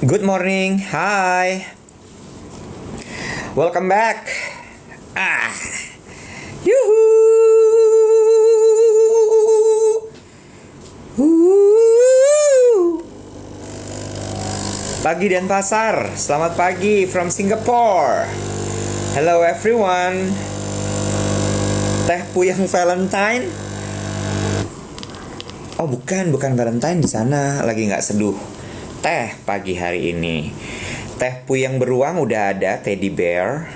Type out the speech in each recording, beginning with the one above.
Good morning, hi, welcome back. Ah, yuhu, Pagi dan pasar. Selamat pagi from Singapore. Hello everyone. Teh Puyang Valentine. Oh bukan Valentine di sana. Lagi nggak seduh teh pagi hari ini. Teh Puyang beruang udah ada, teddy bear.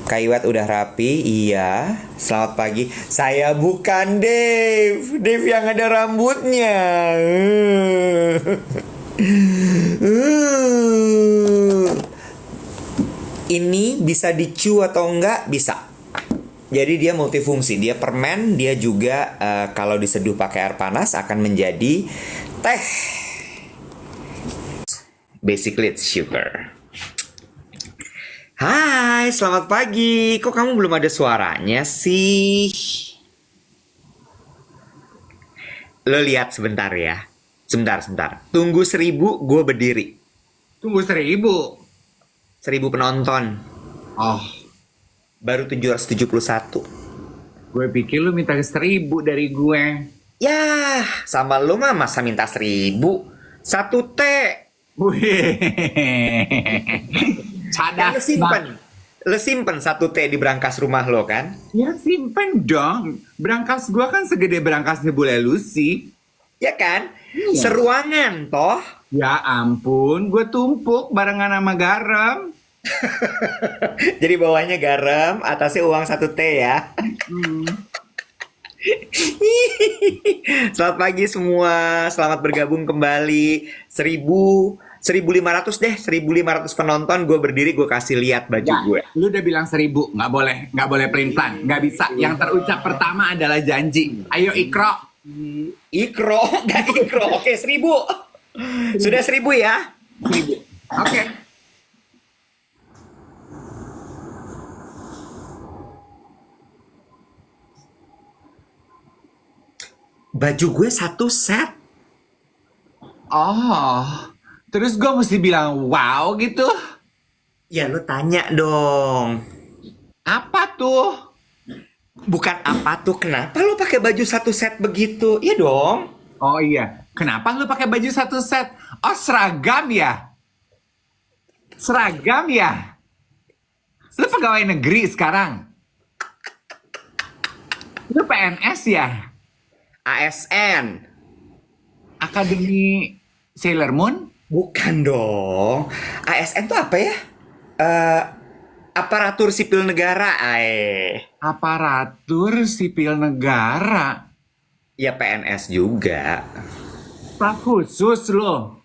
Kaiwat udah rapi, iya. Selamat pagi. Saya bukan Dave. Dave yang ada rambutnya. Ini bisa dicu atau enggak? Bisa. Jadi dia multifungsi. Dia permen, dia juga kalau diseduh pakai air panas akan menjadi teh. Basically it's sugar. Hai, selamat pagi. Kok kamu belum ada suaranya sih? Lo lihat sebentar ya. Sebentar. Tunggu 1000, gue berdiri. Tunggu 1000. 1000 penonton. Oh, Baru 771. gue pikir lu minta 1000 dari gue. Yah, sama lo mah masa minta 1000. Satu T. Wih, Kan lo cadas simpen. banget. Lo simpen satu T di berangkas rumah lo kan? Ya simpen dong. Berangkas gue kan segede berangkasnya Bule Lucy. Ya kan? Iya. Seruangan toh. Ya ampun, gue tumpuk barengan sama garam. Jadi bawahnya garam, atasnya uang 1 T ya. Selamat pagi semua, selamat bergabung kembali. 1500 deh, 1500 penonton. Gue berdiri, gue kasih lihat baju Ya, gue. lu udah bilang 1000, nggak boleh pelin-pelan, nggak bisa. Yang terucap pertama adalah janji. Ayo Ikro. Ikro, gak ikro. Oke, 1000. Sudah 1000 ya. 1000. Oke. Baju gue satu set. Oh, terus gue mesti bilang wow gitu? Ya lu tanya dong. Apa tuh? Bukan apa tuh, kenapa lu pakai baju satu set begitu? Iya dong. Oh iya, kenapa lu pakai baju satu set? Oh seragam ya? Seragam ya? Lu pegawai negeri sekarang? Lu PNS ya? ASN. Akademi Sailor Moon? Bukan dong. ASN tuh apa ya? Eh, aparatur sipil negara, Aparatur sipil negara? Ya PNS juga. Staf khusus lo?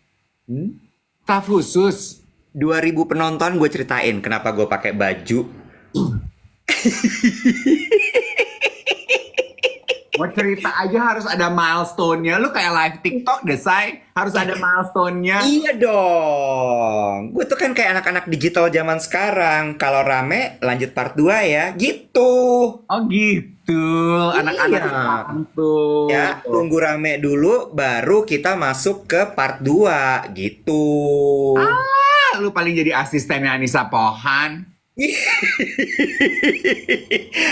Staf khusus? 2000 penonton gue ceritain kenapa gue pakai baju. Mau cerita aja harus ada milestone-nya. Lu kayak live TikTok deh, Say. Harus ada milestone-nya. Iya dong. Gue tuh kan kayak anak-anak digital zaman sekarang. Kalau rame lanjut part 2 ya. Gitu. Oh gitu. Anak-anak Iya. sekarang tuh. Ya, tunggu rame dulu baru kita masuk ke part 2 gitu. Ah, lu paling jadi asistennya Anissa Pohan.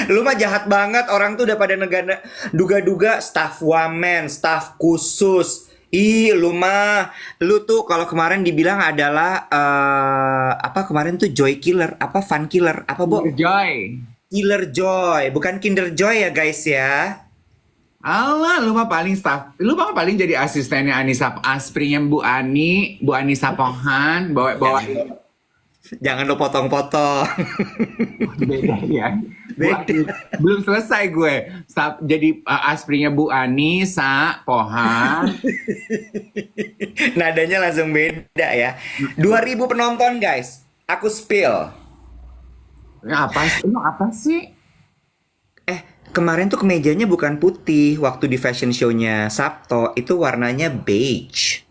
Lu mah jahat banget, orang tuh udah pada negara duga-duga staf wamen, staf khusus. Ih, lu tuh kalau kemarin dibilang adalah apa kemarin tuh joy killer, apa fun killer, apa Bo? Joy. Killer joy, bukan Kinder Joy ya guys ya. Allah, lu mah paling jadi asistennya Anissa, asprinya Bu Anissa Pohan, bawa Jangan lo potong-potong. beda ya. Beda. Belum selesai gue. Jadi asprinya Bu Anissa Pohan. Nadanya langsung beda ya. 2000 penonton guys. Aku spill. Apa sih? Kemarin tuh kemejanya bukan putih waktu di fashion show-nya Sabto, itu warnanya beige.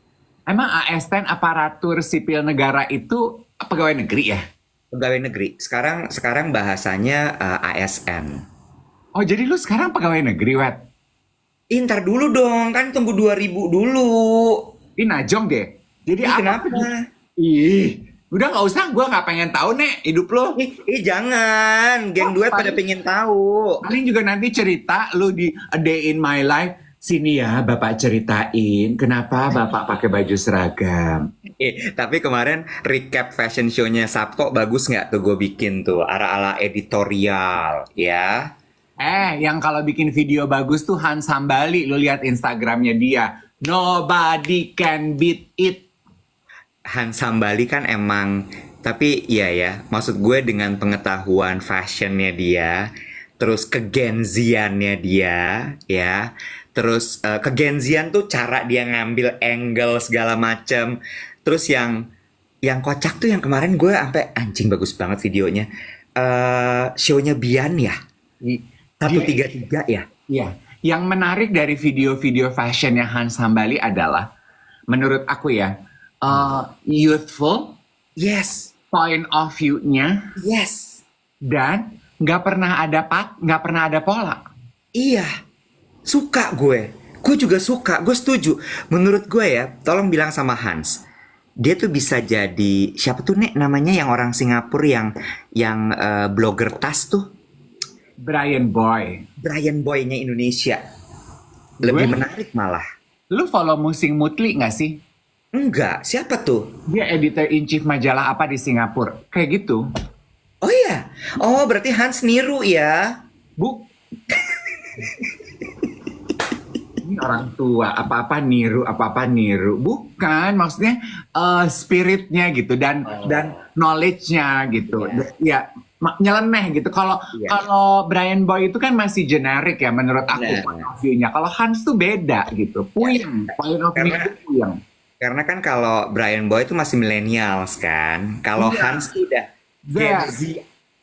Emang ASN aparatur sipil negara itu pegawai negeri ya? Pegawai negeri. Sekarang bahasanya ASN. Oh, jadi lu sekarang pegawai negeri, Wet? Ntar dulu dong, kan tunggu 2000 dulu. Najong deh. Jadi Ih, apa? kenapa? Ih, udah nggak usah. Gue nggak pengen tahu nek hidup lo. Jangan, geng duet pada pengen tahu. Paling juga nanti cerita lu di A Day in My Life. Sini ya, Bapak ceritain kenapa Bapak pakai baju seragam. Tapi kemarin recap fashion show-nya Sabto bagus nggak tuh gue bikin tuh ala-ala editorial ya. Yang kalau bikin video bagus tuh Hans Hambali. Lu lihat Instagramnya dia. Nobody can beat it. Hans Sambali kan emang, tapi iya ya, maksud gue dengan pengetahuan fashionnya dia, terus kegenziannya dia, ya, terus kegenzian tuh cara dia ngambil angle segala macem, terus yang kocak tuh yang kemarin gue sampai anjing bagus banget videonya, show-nya Bian ya, I- 133 ya. Iya. Yang menarik dari video-video fashionnya Hans Hambali adalah, menurut aku ya, youthful, Yes, point of view-nya, yes, dan nggak pernah ada pola. iya. Suka gue juga suka, gue setuju. Menurut gue ya, tolong bilang sama Hans, dia tuh bisa jadi siapa tuh nek namanya yang orang Singapura yang blogger tas tuh, Brian Boy. Brian Boy-nya Indonesia. Lebih Gue- menarik malah. Lu follow Musing Mutli nggak sih? Enggak, siapa tuh? Dia editor in chief majalah apa di Singapura? Kayak gitu. Oh iya, oh berarti Hans niru ya. Bu. Ini orang tua, apa-apa niru. Bukan, maksudnya spiritnya gitu dan knowledge-nya gitu. Ya, nyeleneh gitu. Kalau Iya. kalau Brian Boy itu kan masih generik ya menurut aku Nah. point of view-nya. Kalau Hans tuh beda gitu. Puyeng, point of view Karena- itu puyeng. Karena kan kalau Brian Boy itu masih millennials kan. Kalau Iya. Hans tuh udah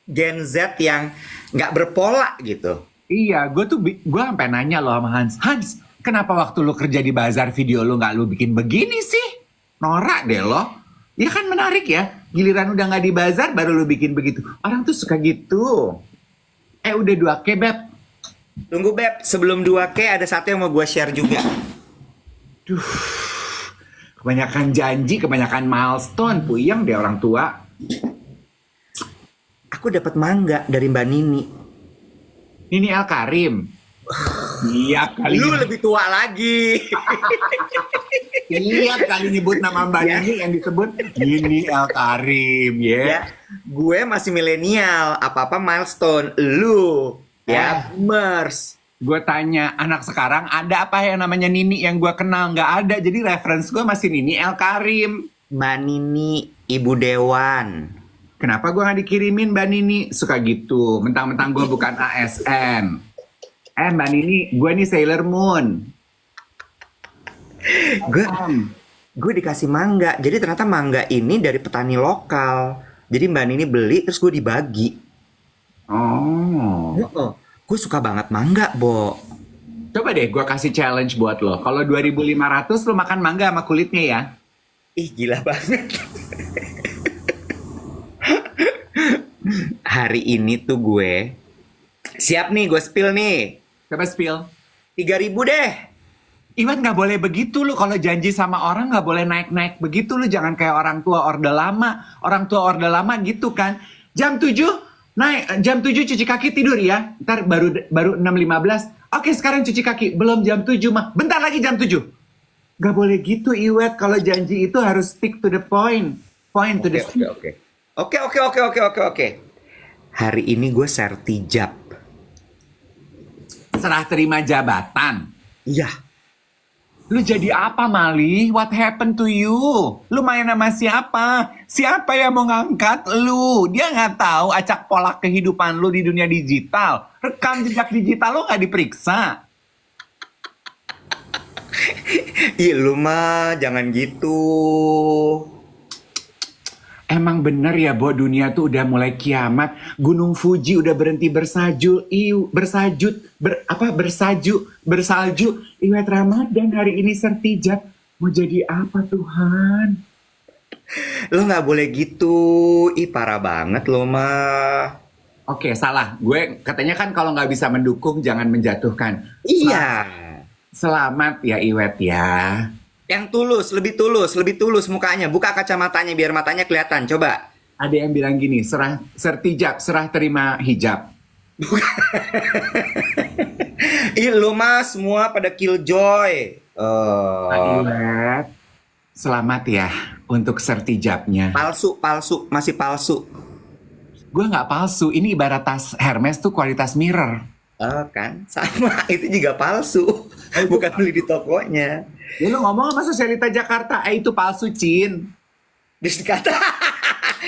Gen Z yang nggak berpola gitu. Iya, gue sampai nanya loh sama Hans. Hans, kenapa waktu lu kerja di bazar video lu nggak lu bikin begini sih? Norak deh lo. Ya kan menarik ya. Giliran udah nggak di bazar baru lu bikin begitu. Orang tuh suka gitu. Udah 2K, Beb. Tunggu Beb, sebelum 2K ada satu yang mau gue share juga. Kebanyakan janji, kebanyakan milestone. Puyeng deh orang tua. Aku dapat mangga dari Mbak Nini. Ini El Karim. Iya kali. Lu lebih tua lagi. Tiap kali nyebut nama Mbak Ya. Nini yang disebut ini El Karim ya. Ya, gue masih milenial. Apa-apa milestone. Lu ya, boomers. Gue tanya anak sekarang ada apa yang namanya Nini yang gue kenal? Nggak ada. Jadi reference gue masih Nini El Karim. Mbak Nini, Ibu Dewan. Kenapa gue nggak dikirimin Mbak Nini? Suka gitu. Mentang-mentang gue bukan ASN. Mbak Nini, gue nih Sailor Moon. Gue dikasih mangga. Jadi ternyata mangga ini dari petani lokal. Jadi Mbak Nini beli terus gue dibagi. Oh. Gue suka banget mangga, Bo. Coba deh gue kasih challenge buat lo. Kalau 2.500 lo makan mangga sama kulitnya ya. Ih, gila banget. Hari ini tuh gue siap nih, gue spill nih. Coba spill. 3.000 deh. Iwan nggak boleh begitu lu kalau janji sama orang nggak boleh naik-naik begitu lu, jangan kayak orang tua orde lama gitu kan, jam 7 naik, jam 7 cuci kaki tidur ya, ntar baru 6.15, oke sekarang cuci kaki, belum jam 7 mah, bentar lagi jam 7. Nggak boleh gitu Iwet, kalau janji itu harus stick to the point to the Oke. Hari ini gue sertijab. serah terima jabatan. Iya. Lu jadi apa, Mali? What happened to you? Lu main sama siapa? Siapa yang mau ngangkat lu? Dia nggak tahu acak pola kehidupan lu di dunia digital. Rekam jejak digital lu nggak diperiksa. Ih, lu mah jangan gitu. Emang bener ya, Bo, dunia tuh udah mulai kiamat. Gunung Fuji udah berhenti bersalju. Iwet Ramadan hari ini sertijab. Mau jadi apa, Tuhan? Lo nggak boleh gitu. Ih, parah banget lo mah. Oke, salah. Gue katanya kan kalau nggak bisa mendukung, jangan menjatuhkan. Iya. Selamat ya Iwet ya. Yang tulus, lebih tulus mukanya. Buka kacamatanya biar matanya kelihatan. Coba. Ada yang bilang gini, sertijab, serah terima hijab. Ih, lu mas semua pada killjoy. Pak Iwet, selamat ya untuk sertijabnya. Palsu, masih palsu. Gue nggak palsu, ini ibarat tas Hermes tuh kualitas mirror. Oh, kan? Sama, itu juga palsu. Bukan beli di tokonya. Ya lu ngomong sama Sosialita Jakarta, itu palsu, Cin. Terus kata,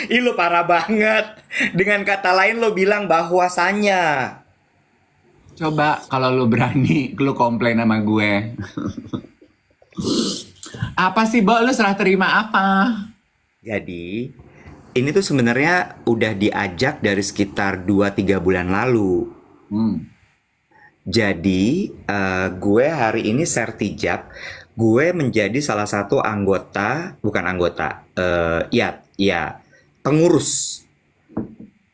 ih lu parah banget. Dengan kata lain lo bilang bahwasanya. Coba kalau lu berani, lu komplain sama gue. Apa sih, Bo? Lu serah terima apa? Jadi, ini tuh sebenarnya udah diajak dari sekitar 2-3 bulan lalu. Hmm. Jadi, gue hari ini sertijab. Gue menjadi salah satu anggota, bukan anggota, pengurus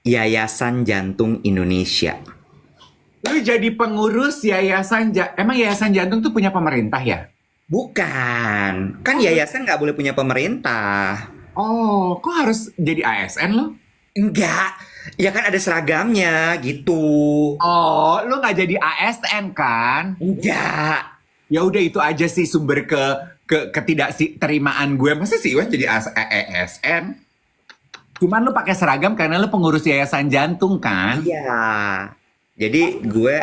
Yayasan Jantung Indonesia. Lu jadi pengurus emang Yayasan Jantung tuh punya pemerintah ya? Bukan, kan yayasan nggak boleh punya pemerintah. Oh, kok harus jadi ASN lo? Enggak, ya kan ada seragamnya gitu. Oh, lu nggak jadi ASN kan? Enggak. Ya udah itu aja sih sumber ketidakterimaan gue. Masa sih Iwan jadi ASN? Cuman lu pakai seragam karena lu pengurus Yayasan Jantung kan? Iya. Jadi gue,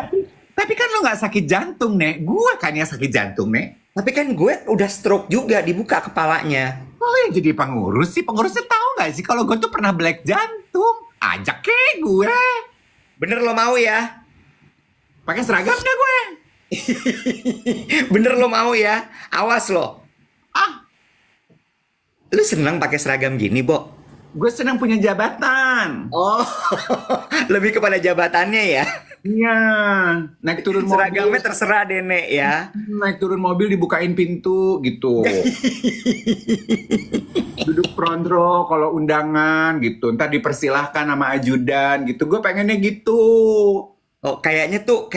Tapi kan lu nggak sakit jantung, Nek. Gue kan yang sakit jantung, Nek. tapi kan gue udah stroke juga, dibuka kepalanya. Oh, yang jadi pengurus sih. Pengurusnya tahu nggak sih kalau gue tuh pernah black jantung. Ajak ke gue. Bener lo mau ya? Pakai seragam nggak gue? Bener lo mau ya? Awas lo. Ah, Lu seneng pakai seragam gini, Bo? gue senang punya jabatan. Oh, lebih kepada jabatannya ya. Iya, naik turun Seragamnya mobil. terserah deh, Nek ya. Naik turun mobil dibukain pintu gitu. Duduk front row kalau undangan gitu. Ntar dipersilahkan sama ajudan gitu. Gue pengennya gitu. Oh, kayaknya tuh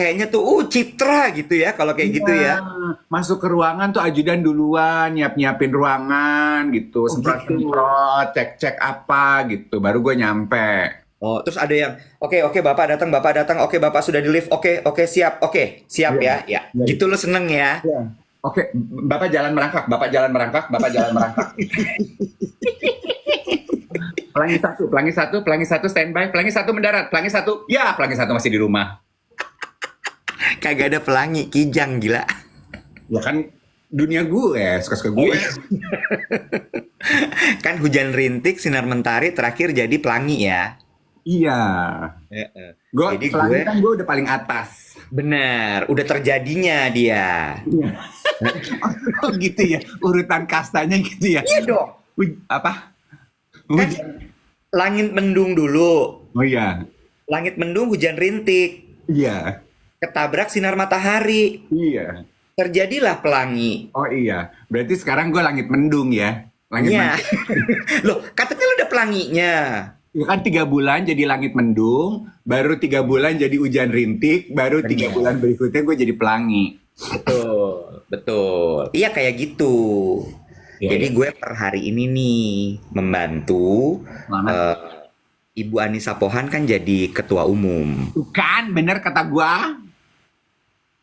citra gitu ya kalau kayak gitu ya. Masuk ke ruangan tuh ajudan duluan nyiapin ruangan gitu. Oh, gitu. Semprot-semprot, cek-cek apa gitu. Baru gue nyampe. Oh, terus ada yang, oke, Bapak datang, oke, Bapak sudah di lift, oke, siap Iya. ya. Iya. Gitu lo seneng ya. Iya. Oke, Bapak jalan merangkak. Pelangi satu standby, pelangi satu mendarat, pelangi satu masih di rumah. Kagak ada pelangi, kijang gila. Ya kan dunia gue, suka-suka gue. Kan hujan rintik, sinar mentari, terakhir jadi pelangi ya. Iya. Jadi pelangi gue, kan gue udah paling atas. bener, udah terjadinya dia. Iya. Oh gitu ya, urutan kastanya gitu ya. Iya dong. Apa? Kan langit mendung dulu. Oh iya. Langit mendung, hujan rintik. Iya. Ketabrak sinar matahari. Iya. Terjadilah pelangi. Oh iya. Berarti sekarang gue langit mendung ya. Langit Iya. mendung. Loh, katanya lu udah pelanginya. Ya kan 3 bulan jadi langit mendung, baru 3 bulan jadi hujan rintik, baru 3 bulan berikutnya gue jadi pelangi. Betul. Iya kayak gitu. Iya, Jadi iya. gue per hari ini nih membantu Selamat. Ibu Anissa Pohan kan jadi ketua umum. Tuh kan, bener kata gue.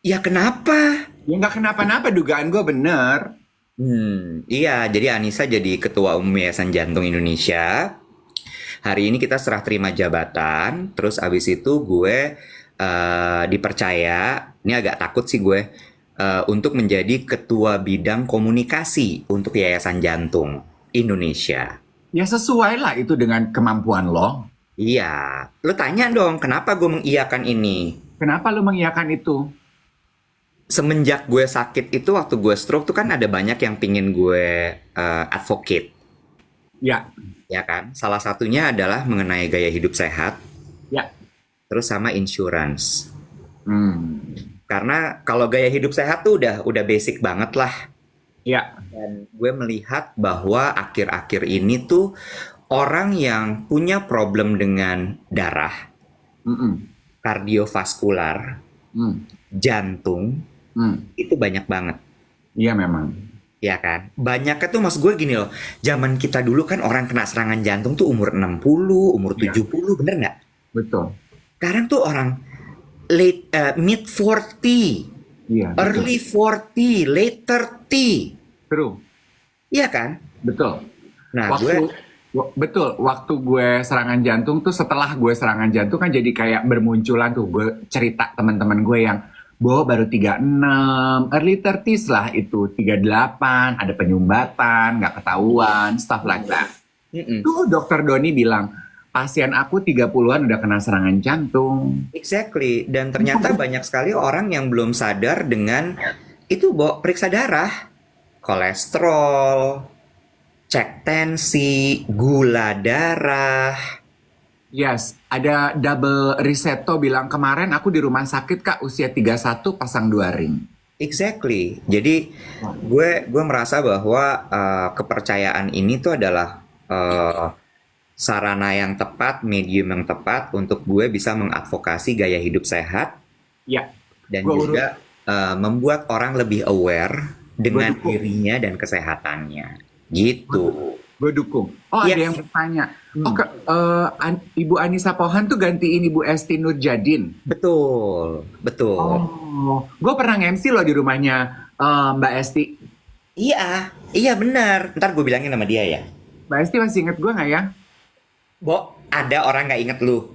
Ya kenapa? Ya nggak kenapa-napa, dugaan gue bener. Iya, jadi Anissa jadi ketua umum Yayasan Jantung Indonesia. Hari ini kita serah terima jabatan, terus abis itu gue dipercaya, ini agak takut sih gue, untuk menjadi ketua bidang komunikasi untuk Yayasan Jantung Indonesia. Ya sesuai lah itu dengan kemampuan lo. Iya, lu tanya dong, kenapa gue mengiyakan ini? Kenapa lo mengiyakan itu? Semenjak gue sakit itu, waktu gue stroke tuh kan ada banyak yang pingin gue advocate, Ya, ya kan? Salah satunya adalah mengenai gaya hidup sehat, ya. terus sama insurance. Hmm. Karena kalau gaya hidup sehat tuh udah basic banget lah. Ya, Dan gue melihat bahwa akhir-akhir ini tuh orang yang punya problem dengan darah, Mm-mm. kardiovaskular, Mm. jantung, Mm. itu banyak banget. Iya memang. Ya kan? Banyaknya tuh maksud gue gini loh. Zaman kita dulu kan orang kena serangan jantung tuh umur 60, umur Iya, 70, bener nggak? betul. Sekarang tuh orang mid 40, Iya, betul. early 40, late 30. True. Iya kan? Betul. Nah, gue Waktu betul, waktu gue serangan jantung tuh setelah gue serangan jantung kan jadi kayak bermunculan tuh gue cerita teman-teman gue yang baru 36, early 30s lah itu, 38, ada penyumbatan, nggak ketahuan, stuff like that. mm-mm. Tuh dokter Doni bilang, pasien aku 30-an udah kena serangan jantung. Exactly. Dan ternyata banyak sekali orang yang belum sadar dengan itu, Bo, periksa darah, kolesterol, cek tensi, gula darah. Yes, ada double risetto bilang kemarin aku di rumah sakit Kak usia 31 pasang 2 ring. Exactly. Jadi gue merasa bahwa kepercayaan ini tuh adalah sarana yang tepat, medium yang tepat untuk gue bisa mengadvokasi gaya hidup sehat Ya, dan gue urut. juga membuat orang lebih aware dengan dukung. dirinya dan kesehatannya. Gitu. Gue dukung. Oh, Iya. ada yang bertanya. Ibu Anissa Pohan tuh gantiin Ibu Esti Nurjadin. Betul, betul. Oh, gue pernah nge-MC loh di rumahnya Mbak Esti. Iya, iya benar. Ntar gue bilangin sama dia ya. Mbak Esti masih inget gue nggak ya? Bo, ada orang nggak inget lu.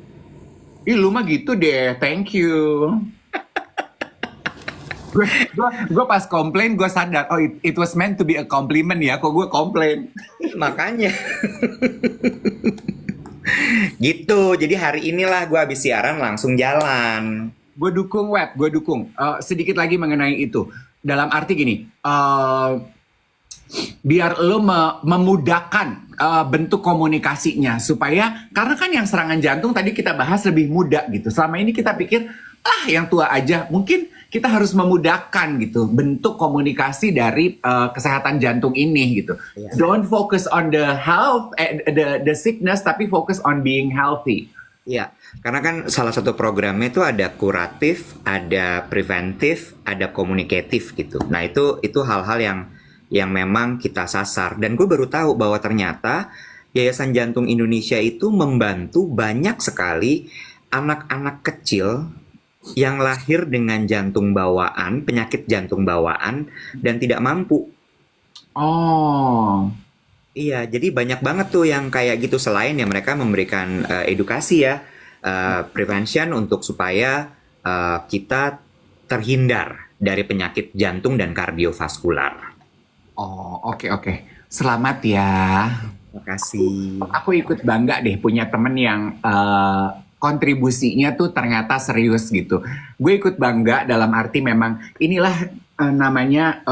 Ih, lu mah gitu deh. Thank you. Gue pas komplain gue sadar. Oh, it was meant to be a compliment ya. Kok gue komplain? Makanya. Gitu. Jadi hari inilah gue habis siaran langsung jalan. Gue dukung web. Gue dukung. Sedikit lagi mengenai itu. Dalam arti gini. Biar lo memudahkan bentuk komunikasinya supaya karena kan yang serangan jantung tadi kita bahas lebih mudah gitu. Selama ini kita pikir yang tua aja. Mungkin kita harus memudahkan gitu bentuk komunikasi dari kesehatan jantung ini gitu. Iya. Don't focus on the health, the sickness, tapi focus on being healthy. Iya, karena kan salah satu programnya itu ada kuratif, ada preventif, ada komunikatif gitu. Nah itu hal-hal yang memang kita sasar. Dan gue baru tahu bahwa ternyata Yayasan Jantung Indonesia itu membantu banyak sekali anak-anak kecil yang lahir dengan jantung bawaan, penyakit jantung bawaan, dan tidak mampu. Oh, Iya, jadi banyak banget tuh yang kayak gitu. Selain ya mereka memberikan edukasi ya, prevention untuk supaya kita terhindar dari penyakit jantung dan kardiovaskular. oke. Selamat ya. Terima kasih. Aku ikut bangga deh punya temen yang kontribusinya tuh ternyata serius gitu. Gue ikut bangga dalam arti memang inilah namanya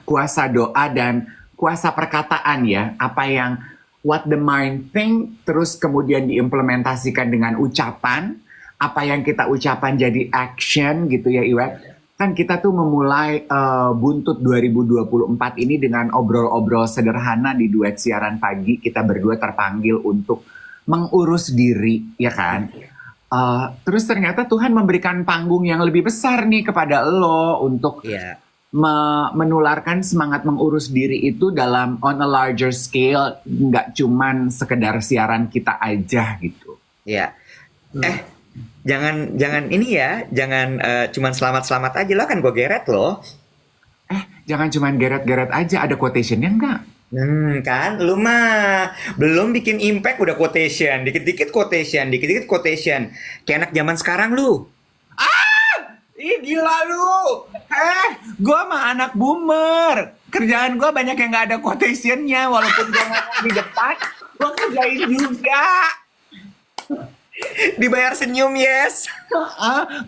kuasa doa dan kuasa perkataan ya. Apa yang what the mind think terus kemudian diimplementasikan dengan ucapan. Apa yang kita ucapan jadi action gitu ya Iwet. Kan kita tuh memulai buntut 2024 ini dengan obrol-obrol sederhana di duet siaran pagi. Kita berdua terpanggil untuk mengurus diri, ya kan? Terus ternyata Tuhan memberikan panggung yang lebih besar nih kepada lo untuk Iya, menularkan semangat mengurus diri itu dalam on a larger scale, nggak cuman sekedar siaran kita aja gitu. iya. Jangan ini ya, jangan cuman selamat-selamat aja lo, kan gue geret loh. Jangan cuman geret-geret aja, ada quotationnya nggak? Kan lu mah belum bikin impact udah quotation, dikit-dikit quotation, dikit-dikit quotation. Kayak anak zaman sekarang lu. Ih gila lu. Gue mah anak boomer. Kerjaan gue banyak yang nggak ada quotationnya. Walaupun gue ngomong di depan, gue kerjain juga. Dibayar senyum, yes.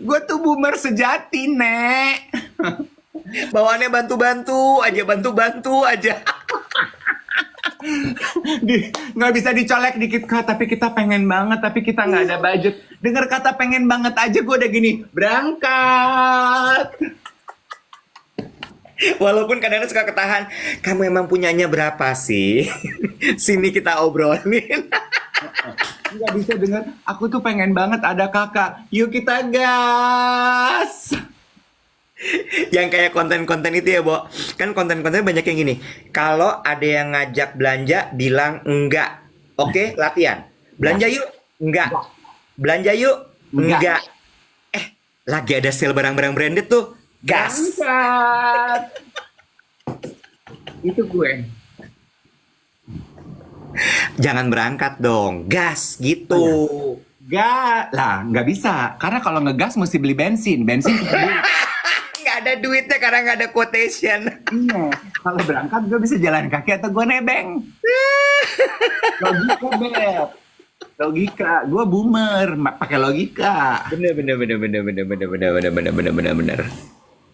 Gue tuh boomer sejati, Nek. Bawaannya bantu-bantu aja. Nggak bisa dicolek dikit Kak, tapi kita pengen banget, tapi kita nggak ada budget. Dengar kata pengen banget aja gue udah gini, berangkat. Walaupun kadang-kadang suka ketahan, kamu emang punyanya berapa sih? Sini kita obrolin. Nggak bisa dengar, aku tuh pengen banget ada kakak. Yuk kita gas. Yang kayak konten-konten itu ya, Bo. Kan konten-konten banyak yang gini. Kalau ada yang ngajak belanja, bilang enggak. Oke, latihan. Ya, Belanja yuk? Enggak. enggak, Belanja yuk? enggak. Enggak. Lagi ada sale barang-barang branded tuh. Gas. Berangkat. Itu gue. Jangan berangkat dong. Gas Oh ya. gitu. Enggak lah, nggak bisa. Karena kalau ngegas mesti beli bensin. Bensin kita beli. Nggak ada duitnya karena nggak ada quotation. Iya. Kalau berangkat gue bisa jalan kaki atau gue nebeng. Logika, Beb. Logika. Gue boomer. Pakai logika. Bener bener bener bener bener bener bener bener bener bener bener bener.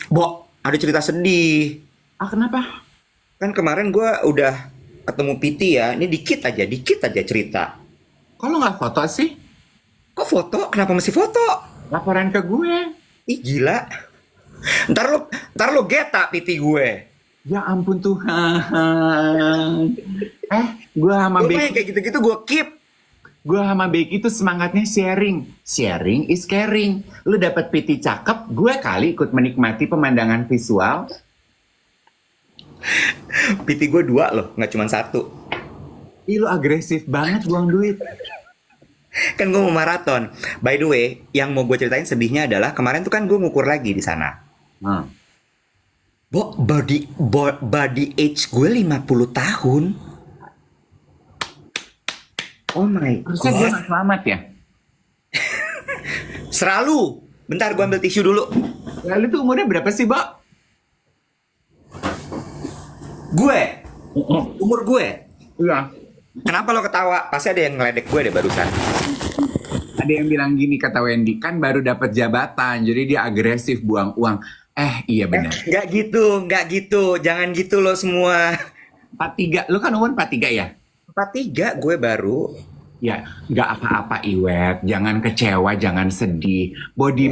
Bo, ada cerita sedih. Ah, kenapa? Kan kemarin gue udah ketemu Piti ya. Ini dikit aja cerita. Kok lo nggak foto sih? Kok foto? Kenapa mesti foto? Laporan ke gue. Ih gila. Ntar lo geta Piti gue. Ya ampun Tuhan. Gue sama Gue mah yang Becky, kayak gitu-gitu gue keep. itu semangatnya sharing. Sharing is caring. Lu dapet PT cakep, gue kali ikut menikmati pemandangan visual. Piti gue 2 loh, nggak cuma 1. Ih, lu agresif banget buang duit. Kan gue mau maraton. By the way, yang mau gue ceritain sedihnya adalah kemarin tuh kan gue ngukur lagi di sana. Hmm. Bo, body age gue 50 tahun. Oh my Harusnya gue god. gak selamat ya. Selalu. Bentar gue ambil tisu dulu. Lalu tuh umurnya berapa sih, Bo? Gue, umur gue. Iya. Kenapa lo ketawa? Pasti ada yang ngeledek gue deh barusan. Ada yang bilang gini kata Wendy, kan baru dapat jabatan, jadi dia agresif buang uang. Iya benar. Nggak gitu. Jangan gitu lo semua. 43, lu kan umur 43 ya? 43 gue baru. Ya, nggak apa-apa Iwet, jangan kecewa, jangan sedih. Body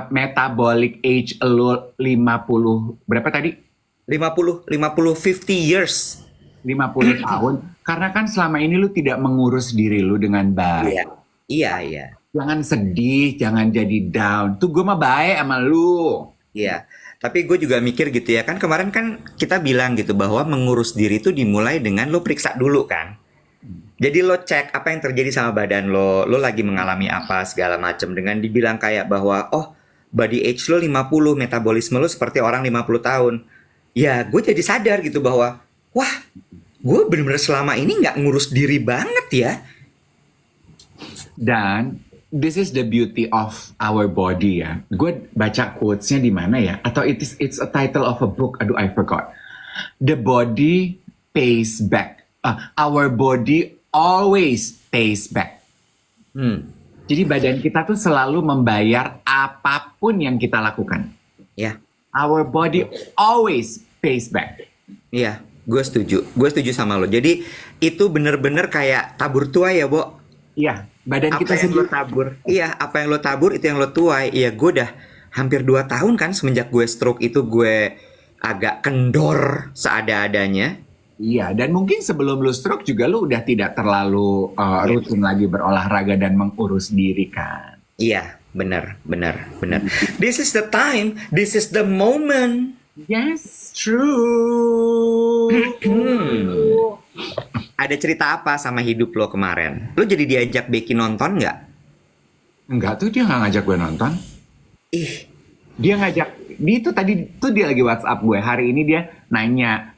metabolic age lu 50, berapa tadi? 50, 50 years. 50 tahun. Karena kan selama ini lu tidak mengurus diri lu dengan baik. Iya. Jangan sedih, jangan jadi down. Tuh gue mah baik sama lu. Iya. Tapi gue juga mikir gitu ya, kan kemarin kan kita bilang gitu bahwa mengurus diri itu dimulai dengan lo periksa dulu kan. Jadi lo cek apa yang terjadi sama badan lo lagi mengalami apa segala macam, dengan dibilang kayak bahwa oh body age lo 50, metabolisme lo seperti orang 50 tahun. Ya gue jadi sadar gitu bahwa wah gue bener-bener selama ini nggak ngurus diri banget ya. Dan this is the beauty of our body ya. Gue baca quotes-nya di mana ya? Atau it's a title of a book. Aduh, I forgot. The body pays back. Our body always pays back. Jadi badan kita tuh selalu membayar apapun yang kita lakukan. Ya, Our body always pays back. iya, gue setuju. Gue setuju sama lo. Jadi itu bener-bener kayak tabur tuai ya, Bo. Iya, badan Apa kita yang lo sendiri. tabur? Iya, apa yang lo tabur itu yang lo tuai. Iya, gue udah hampir 2 tahun kan semenjak gue stroke itu gue agak kendor seada-adanya. Iya, dan mungkin sebelum lu stroke juga lu udah tidak terlalu rutin lagi berolahraga dan mengurus diri kan. Iya, benar. This is the time, this is the moment. Yes, true. Ada cerita apa sama hidup lo kemarin? Lo jadi diajak Becky nonton nggak? Enggak tuh dia nggak ngajak gue nonton. Ih, Dia ngajak, dia itu tadi tuh dia lagi WhatsApp gue. Hari ini dia nanya,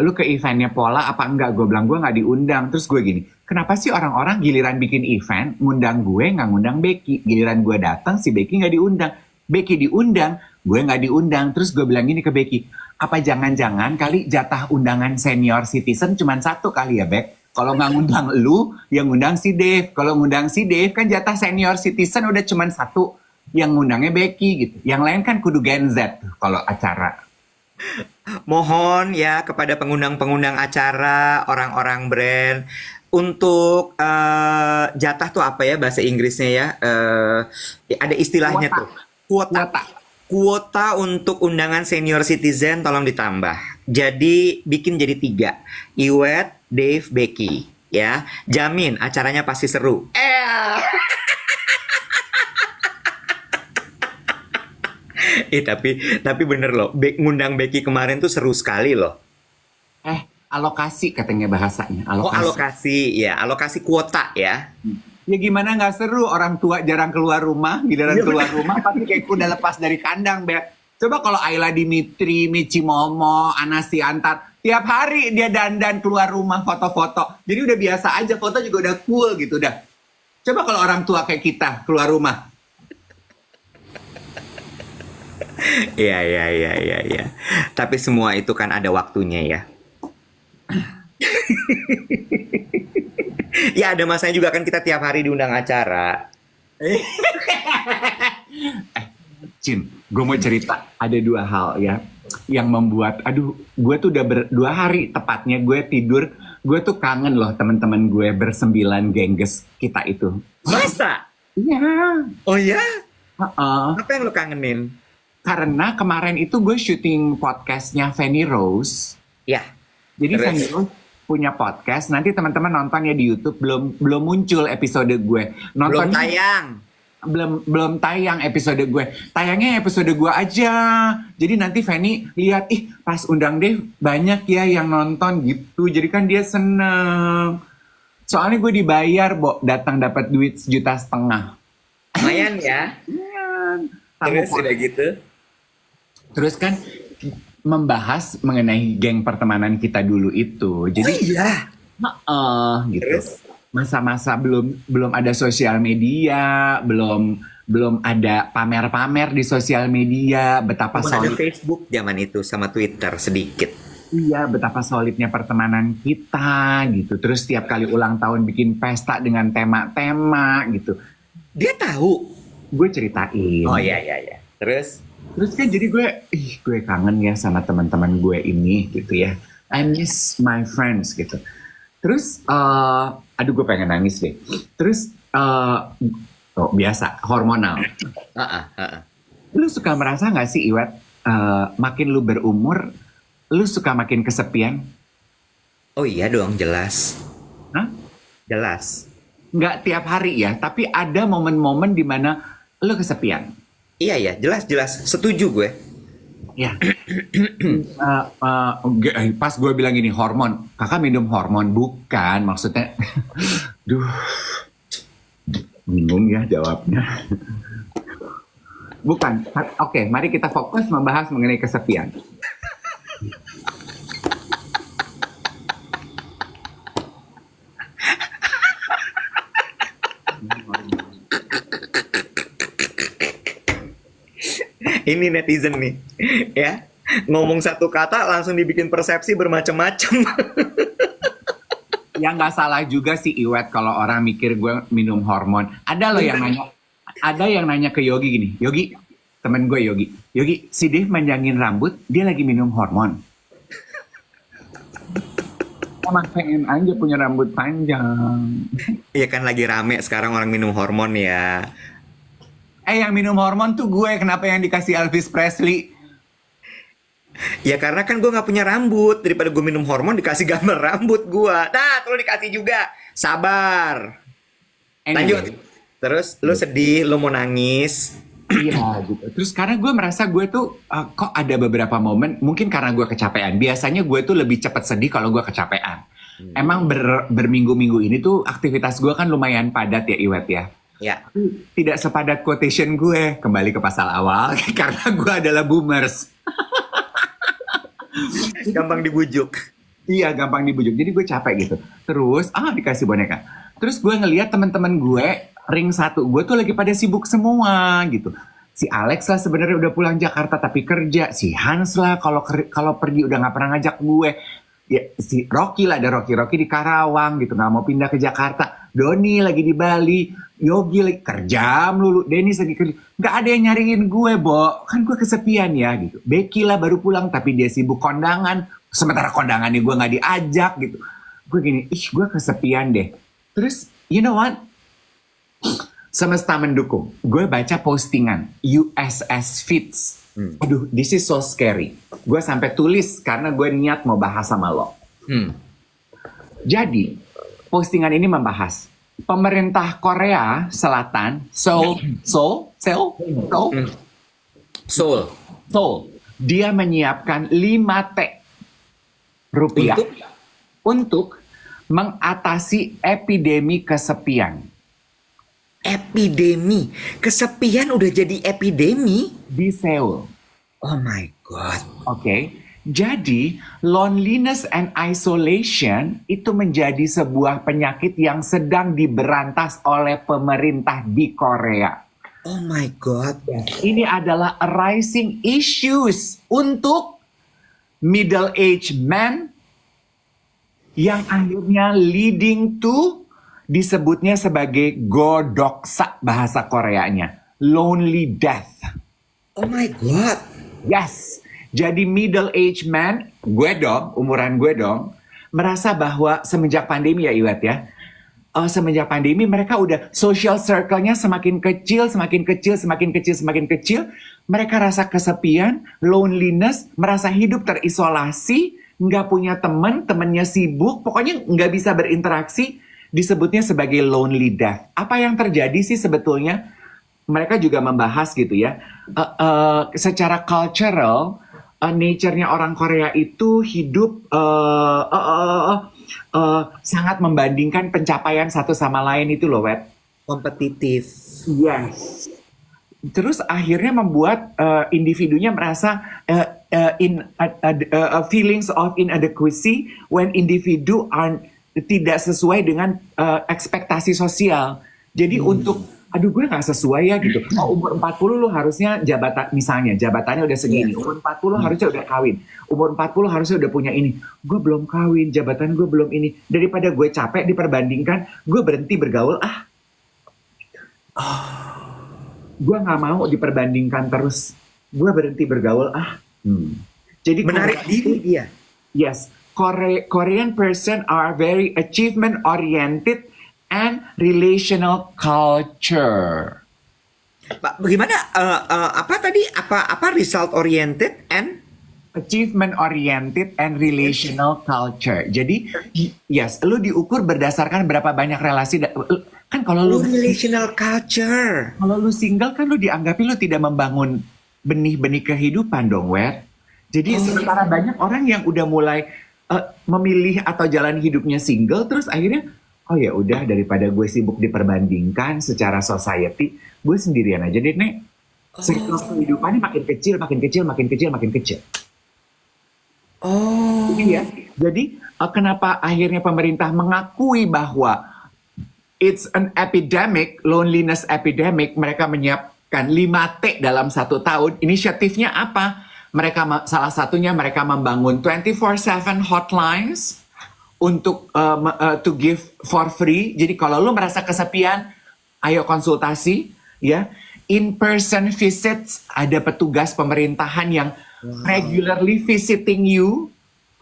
lu ke eventnya Pola apa enggak? Gue bilang gue nggak diundang. Terus gue gini, kenapa sih orang-orang giliran bikin event ngundang gue nggak ngundang Becky? Giliran gue datang si Becky nggak diundang. Becky diundang, gue nggak diundang. Terus gue bilang gini ke Becky, apa jangan-jangan kali jatah undangan senior citizen cuma 1 kali ya Bek? Kalau nggak ngundang lu, yang ngundang si Dave. Kalau ngundang si Dave kan jatah senior citizen udah cuma 1. Yang ngundangnya Becky gitu. Yang lain kan kudu Gen Z tuh kalau acara. mohon ya kepada pengundang-pengundang acara, orang-orang brand untuk jatah tuh apa ya bahasa Inggrisnya ya? Ada istilahnya Kuota. tuh. Kuota. Kuota untuk undangan senior citizen tolong ditambah. Jadi bikin jadi 3. Iwet, Dave, Becky. Ya, jamin acaranya pasti seru. Tapi bener loh, ngundang Becky kemarin tuh seru sekali loh. Alokasi katanya bahasanya. Oh, Alokasi. alokasi, ya, alokasi kuota ya. Ya gimana nggak seru, orang tua jarang keluar rumah, giliran Iya, keluar rumah pasti kayak kuda lepas dari kandang, Beb. Coba kalau Ayla Dimitri, Michi Momo, Anasi Antar, tiap hari dia dandan keluar rumah foto-foto. Jadi udah biasa aja, foto juga udah cool gitu udah. Coba kalau orang tua kayak kita keluar rumah. Iya. Tapi semua itu kan ada waktunya ya. Ya ada masanya juga kan kita tiap hari diundang acara. Cin, gue mau cerita ada 2 hal ya yang membuat, gue tuh udah 2 hari tepatnya gue tidur, gue tuh kangen loh teman-teman gue bersembilan gengges kita itu. Masa? Iya. Oh ya? Heeh. Apa yang lo kangenin? Karena kemarin itu gue syuting podcastnya Fanny Rose. Ya. Jadi Terus? Fanny Rose punya podcast. Nanti teman-teman nonton ya di YouTube. Belum muncul episode gue. Belum tayang. Belum tayang episode gue. Tayangnya episode gue aja. Jadi nanti Fanny lihat, pas undang deh banyak ya yang nonton gitu. Jadi kan dia seneng. Soalnya gue dibayar, datang dapat duit 1,5 juta. Lumayan ya. Terus udah gitu. Terus kan membahas mengenai geng pertemanan kita dulu itu. Jadi iya. gitu. Terus? Masa-masa belum ada sosial media, belum ada pamer-pamer di sosial media, betapa Cuma ada solid. Facebook zaman itu sama Twitter sedikit. Iya, betapa solidnya pertemanan kita gitu. Terus setiap kali ulang tahun bikin pesta dengan tema-tema gitu. Dia tahu. Gue ceritain. Oh iya. Terus kan jadi gue kangen ya sama teman-teman gue ini gitu ya. I miss my friends gitu. Terus, gue pengen nangis deh. Terus, biasa, hormonal. Lu suka merasa gak sih Iwet, makin lu berumur, lu suka makin kesepian? Oh iya dong, jelas. Hah? Jelas. Nggak tiap hari ya, tapi ada momen-momen di mana lu kesepian. Iya, jelas. Setuju gue. Ya. Pas gue bilang gini, hormon. Kakak minum hormon? Bukan, maksudnya. Bingung ya jawabnya. Bukan. Oke, mari kita fokus membahas mengenai kesepian. Ini netizen nih, ya. Ngomong satu kata langsung dibikin persepsi bermacam-macam. Ya nggak salah juga sih Iwet kalau orang mikir gue minum hormon. Ada loh yang nanya ke Yogi gini, Yogi, temen gue Yogi, si Dave manjangin rambut, dia lagi minum hormon. Emang pengen aja punya rambut panjang. Iya kan lagi rame sekarang orang minum hormon ya. Yang minum hormon tuh gue, kenapa yang dikasih Elvis Presley? Ya karena kan gue gak punya rambut. Daripada gue minum hormon dikasih gambar rambut gue. Nah, terus dikasih juga. Sabar. Lanjut. Terus lu sedih, lu mau nangis. Iya gitu. Terus karena gue merasa gue tuh kok ada beberapa momen, mungkin karena gue kecapean. Biasanya gue tuh lebih cepat sedih kalau gue kecapean. Emang berminggu-minggu ini tuh aktivitas gue kan lumayan padat ya Iwet ya. Ya. Tidak sepadat quotation gue. Kembali ke pasal awal. Karena gue adalah boomers. Gampang dibujuk. Iya, gampang dibujuk. Jadi gue capek gitu. Terus, dikasih boneka. Terus gue ngeliat teman-teman gue, ring 1 gue tuh lagi pada sibuk semua gitu. Si Alex lah sebenarnya udah pulang Jakarta tapi kerja. Si Hans lah kalau pergi udah nggak pernah ngajak gue. Ya, si Rocky lah, ada Rocky di Karawang gitu, nggak mau pindah ke Jakarta. Doni lagi di Bali, Yogi lagi kerja melulu, Dennis lagi kerja. Nggak ada yang nyariin gue, Bo. Kan gue kesepian ya gitu. Becky lah baru pulang tapi dia sibuk kondangan. Sementara kondangannya gue nggak diajak gitu. Gue gini, gue kesepian deh. Terus, you know what? Semesta mendukung. Gue baca postingan USS Fits. Aduh, this is so scary. Gue sampai tulis karena gue niat mau bahas sama lo. Jadi, postingan ini membahas pemerintah Korea Selatan, Seoul, Seoul. Seoul. Dia menyiapkan 5 T rupiah Untuk? untuk mengatasi epidemi kesepian Epidemi. Kesepian udah jadi epidemi. di Seoul. Oh my God. Oke, jadi loneliness and isolation itu menjadi sebuah penyakit yang sedang diberantas oleh pemerintah di Korea. Oh my God. Ini adalah rising issues untuk middle-aged men yang akhirnya leading to disebutnya sebagai godoksa bahasa Koreanya, lonely death. Oh my God. Yes, jadi middle-aged man, umuran gue dong, merasa bahwa semenjak pandemi ya Iwet ya, semenjak pandemi mereka udah social circle-nya semakin kecil, semakin kecil, semakin kecil, semakin kecil. Mereka rasa kesepian, loneliness, merasa hidup terisolasi, nggak punya teman, temennya sibuk, pokoknya nggak bisa berinteraksi, disebutnya sebagai lonely death. Apa yang terjadi sih sebetulnya? Mereka juga membahas gitu ya, secara cultural, nature-nya orang Korea itu hidup sangat membandingkan pencapaian satu sama lain itu loh, Wet. Kompetitif. Yes. Terus akhirnya membuat individunya merasa feelings of inadequacy when individu are tidak sesuai dengan ekspektasi sosial. Jadi untuk aduh gue nggak sesuai ya gitu. Oh, umur 40 lu harusnya misalnya jabatannya udah segini. Umur 40 harusnya udah kawin. Umur 40 harusnya udah punya ini. Gue belum kawin, jabatan gue belum ini. Daripada gue capek diperbandingkan, gue berhenti bergaul. Gue nggak mau diperbandingkan terus. Gue berhenti bergaul. Jadi Menarik diri dia. yes, Korean person are very achievement oriented and relational culture. Pak, bagaimana apa tadi? Apa result oriented and Achievement oriented and relational culture. Jadi yes, lu diukur berdasarkan berapa banyak relasi. Kan kalau lu relational culture. kalau lu single kan lu dianggapin lu tidak membangun benih-benih kehidupan dong, Wet. Jadi sementara banyak orang yang udah mulai memilih atau jalan hidupnya single, terus akhirnya oh ya udah daripada gue sibuk diperbandingkan secara society, gue sendirian aja deh, Nek. Circle kehidupannya makin kecil, makin kecil, makin kecil, makin kecil. Iya. Jadi kenapa akhirnya pemerintah mengakui bahwa it's an epidemic, loneliness epidemic, mereka menyiapkan 5T dalam 1 tahun. Inisiatifnya apa? Salah satunya mereka membangun 24/7 hotlines untuk to give for free. Jadi kalau lu merasa kesepian, ayo konsultasi ya. In-person visits, ada petugas pemerintahan yang regularly visiting you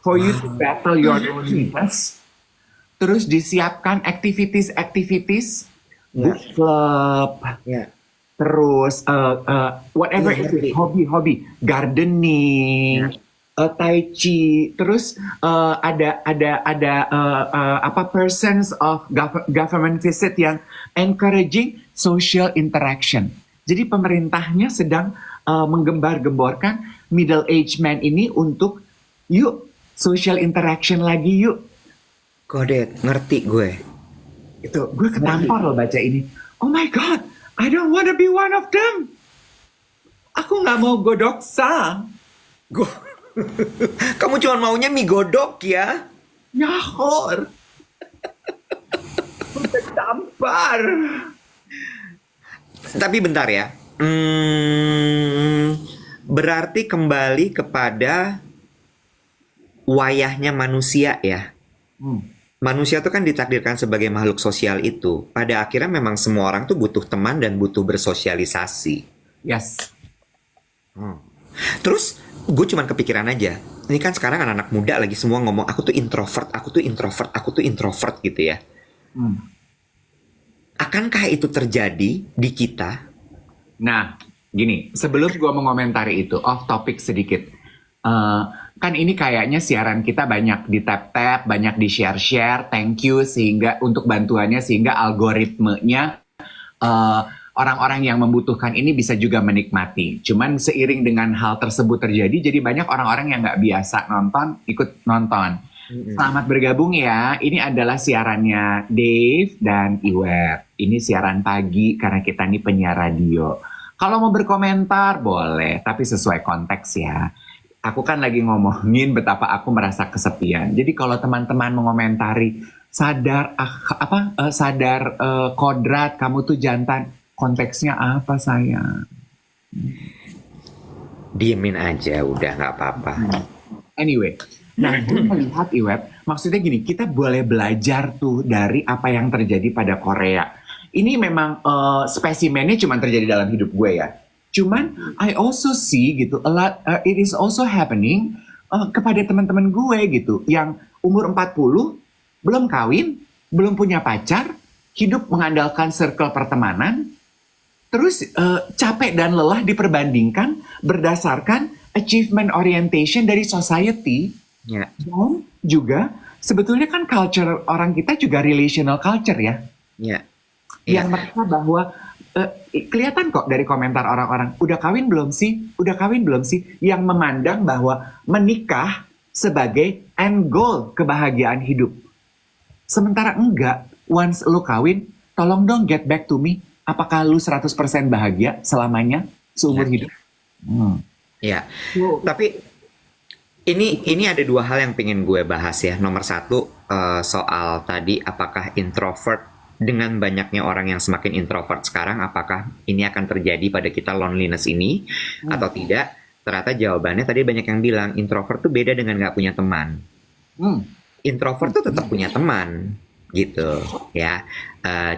for you to battle your loneliness. Terus disiapkan activities, book club, terus whatever it is, hobi, gardening, tai chi, terus ada persons of government visit yang encouraging social interaction. Jadi pemerintahnya sedang menggembar-gemborkan middle-aged man ini untuk yuk social interaction lagi yuk. Godet, ngerti gue. Itu gue ketampar loh baca ini. Oh my God, I don't want to be one of them. Aku nggak mau godoksa. Kamu cuma maunya mie godok ya? Nyahor. Gue ketampar. Tapi bentar ya. Berarti kembali kepada wayahnya manusia ya. Manusia tuh kan ditakdirkan sebagai makhluk sosial itu. Pada akhirnya memang semua orang tuh butuh teman dan butuh bersosialisasi. Yes. Terus gue cuman kepikiran aja. Ini kan sekarang anak-anak muda lagi semua ngomong aku tuh introvert, aku tuh introvert, aku tuh introvert gitu ya. Akankah itu terjadi di kita? Nah, gini, sebelum gue mengomentari itu, off topic sedikit. Kan ini kayaknya siaran kita banyak di tap-tap, banyak di share-share, thank you sehingga untuk bantuannya sehingga algoritmenya orang-orang yang membutuhkan ini bisa juga menikmati. Cuman seiring dengan hal tersebut terjadi, jadi banyak orang-orang yang nggak biasa nonton, ikut nonton. Selamat bergabung ya. Ini adalah siarannya Dave dan Iweb. Ini siaran pagi karena kita nih penyiar radio. Kalau mau berkomentar boleh, tapi sesuai konteks ya. Aku kan lagi ngomongin betapa aku merasa kesepian. Jadi kalau teman-teman mengomentari sadar kodrat kamu tuh jantan, konteksnya apa sayang? Diemin aja, udah nggak apa-apa. Anyway, nah gue melihat Iweb, maksudnya gini, kita boleh belajar tuh dari apa yang terjadi pada Korea. Ini memang spesimennya cuma terjadi dalam hidup gue ya. Cuman I also see gitu, a lot, it is also happening kepada teman-teman gue gitu, yang umur 40, belum kawin, belum punya pacar, hidup mengandalkan circle pertemanan, terus capek dan lelah diperbandingkan berdasarkan achievement orientation dari society. Ya. Dan juga sebetulnya kan culture orang kita juga relational culture ya. Ya. Yang merasa bahwa kelihatan kok dari komentar orang-orang, udah kawin belum sih? Udah kawin belum sih? Yang memandang bahwa menikah sebagai end goal kebahagiaan hidup. Sementara enggak, once lu kawin, tolong dong get back to me. Apakah lu 100% bahagia selamanya seumur hidup? Ya. Tapi ini ada dua hal yang pengen gue bahas ya. Nomor satu, soal tadi apakah introvert, dengan banyaknya orang yang semakin introvert sekarang, apakah ini akan terjadi pada kita loneliness ini atau tidak? Ternyata jawabannya tadi banyak yang bilang introvert tuh beda dengan nggak punya teman. Introvert tuh tetap punya teman gitu ya.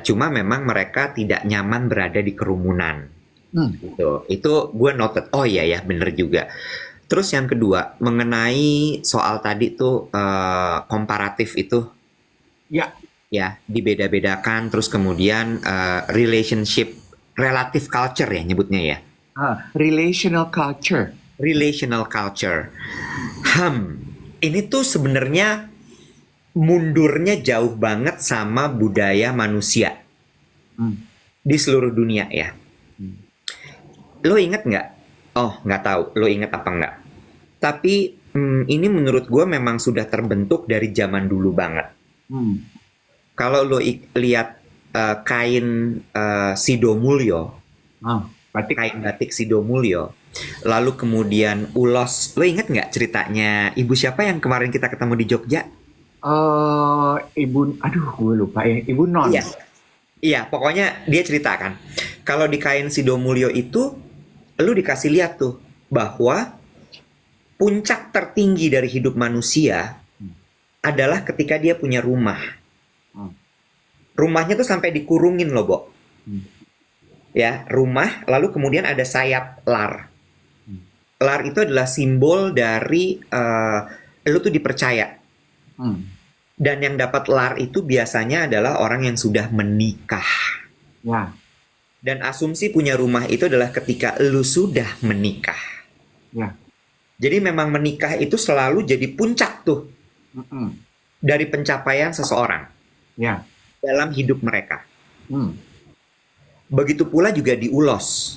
Cuma memang mereka tidak nyaman berada di kerumunan. Gitu. Itu gue noted. Oh iya ya, bener juga. Terus yang kedua, mengenai soal tadi tuh komparatif itu. Ya, dibeda-bedakan, terus kemudian relationship, relative culture ya nyebutnya ya. Relational culture. Relational culture. Ini tuh sebenarnya mundurnya jauh banget sama budaya manusia di seluruh dunia ya. Lo inget nggak? Oh, nggak tahu. Lo inget apa nggak? Tapi ini menurut gue memang sudah terbentuk dari zaman dulu banget. Kalau lo lihat kain Sido Mulyo, kain batik Sido Mulyo, lalu kemudian ulos, lo inget nggak ceritanya ibu siapa yang kemarin kita ketemu di Jogja? Gue lupa ya, Ibu Non. Iya, pokoknya dia ceritakan. Kalau di kain Sido Mulyo itu, lo dikasih lihat tuh bahwa puncak tertinggi dari hidup manusia adalah ketika dia punya rumah. Rumahnya tuh sampai dikurungin loh, Bo. Ya, rumah, lalu kemudian ada sayap lar. Lar itu adalah simbol dari lu tuh dipercaya. Dan yang dapat lar itu biasanya adalah orang yang sudah menikah. Ya. Dan asumsi punya rumah itu adalah ketika lu sudah menikah. Ya. Jadi memang menikah itu selalu jadi puncak tuh dari pencapaian seseorang. Ya. Dalam hidup mereka. Begitu pula juga di ulos.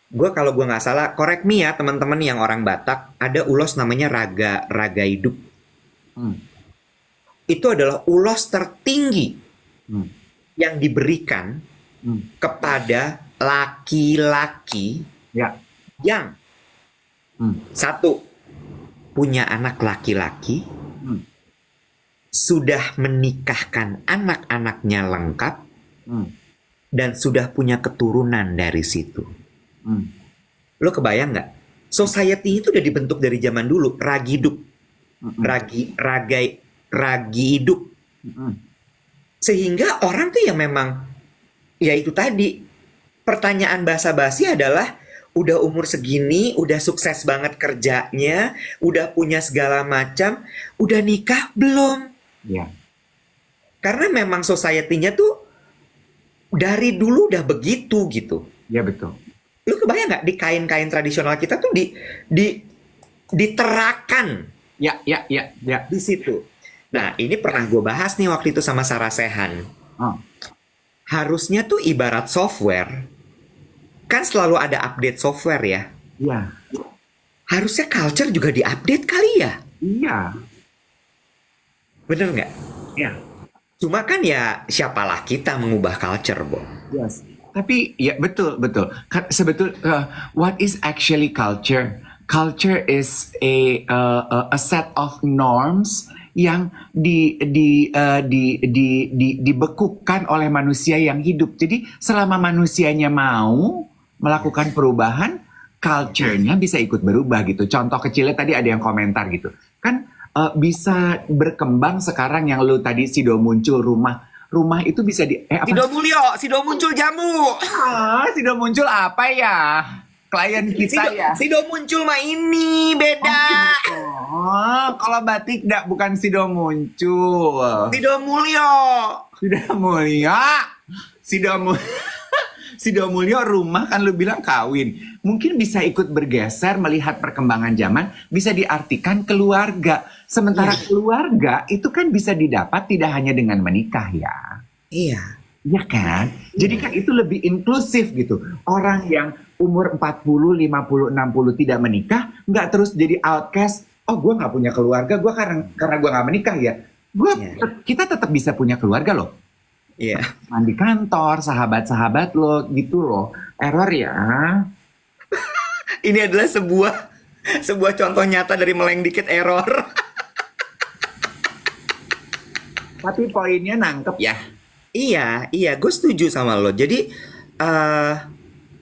Kalau gue nggak salah, correct me ya teman-teman yang orang Batak, ada ulos namanya raga hidup. Itu adalah ulos tertinggi yang diberikan kepada laki-laki yang satu, punya anak laki-laki, sudah menikahkan anak-anaknya lengkap, dan sudah punya keturunan dari situ. Lo kebayang nggak? Society itu udah dibentuk dari zaman dulu, ragi hidup, ragi hidup. Sehingga orang tuh yang memang, ya itu tadi, pertanyaan basa-basi adalah, udah umur segini, udah sukses banget kerjanya, udah punya segala macam, udah nikah belum? Ya. Karena memang society-nya tuh dari dulu udah begitu gitu. Ya betul. Lu kebayang nggak di kain-kain tradisional kita tuh diterakan Ya. di situ. Nah, ini pernah gue bahas nih waktu itu sama Sarah Sehan. harusnya tuh ibarat software. Kan selalu ada update software ya. Iya, Harusnya culture juga diupdate kali ya. iya, Bener nggak? iya. Cuma kan ya siapalah kita mengubah culture, Bo. Yes. Tapi ya betul betul. What is actually culture? Culture is a set of norms yang dibekukan oleh manusia yang hidup. Jadi selama manusianya mau melakukan perubahan, culture-nya bisa ikut berubah gitu. Contoh kecilnya tadi ada yang komentar gitu. Kan bisa berkembang sekarang yang lu tadi Sido muncul rumah itu bisa Sido Mulyo, Sido muncul jamu. Sido muncul apa ya? Klien kita ya. Sido muncul mah ini beda. Oh, kalau batik bukan Sido muncul. Sido Mulyo. Sido Mulyo. Sido Mulyo rumah kan lu bilang kawin. Mungkin bisa ikut bergeser melihat perkembangan zaman, bisa diartikan keluarga. Sementara keluarga itu kan bisa didapat tidak hanya dengan menikah ya. Iya. Iya kan? Jadi kan itu lebih inklusif gitu. Orang yang umur 40, 50, 60 tidak menikah, nggak terus jadi outcast. Oh, gue nggak punya keluarga, gue karena gue nggak menikah ya. Kita tetap bisa punya keluarga loh. Iya. Di kantor, sahabat-sahabat lo gitu loh. Error ya. Ini adalah sebuah contoh nyata dari meleng dikit error. Tapi poinnya nangkep ya. Iya, gue setuju sama lo. Jadi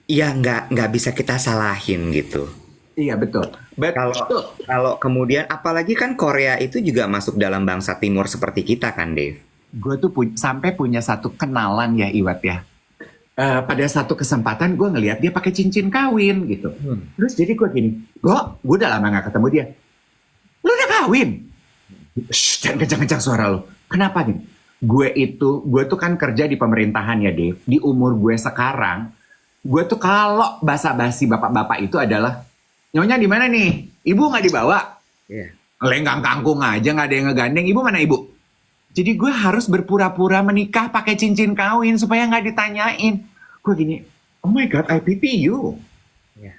ya nggak bisa kita salahin gitu. Iya betul. Kalau kemudian apalagi kan Korea itu juga masuk dalam bangsa timur seperti kita kan, Dave. Gue tuh sampai punya satu kenalan ya Iwat ya. Pada satu kesempatan gue ngelihat dia pakai cincin kawin gitu. Terus jadi gue gini, gue udah lama gak ketemu dia. Lu udah kawin? Shh, jangan kencang-kencang suara lu. Kenapa nih? Gue tuh kan kerja di pemerintahan ya Dave. Di umur gue sekarang, gue tuh kalau basa-basi bapak-bapak itu adalah, nyonya di mana nih? Ibu nggak dibawa? Iya. Lenggang kangkung aja nggak ada yang ngegandeng. Ibu mana ibu? Jadi gue harus berpura-pura menikah pakai cincin kawin supaya nggak ditanyain. Gue gini, oh my god, I pity you. Iya.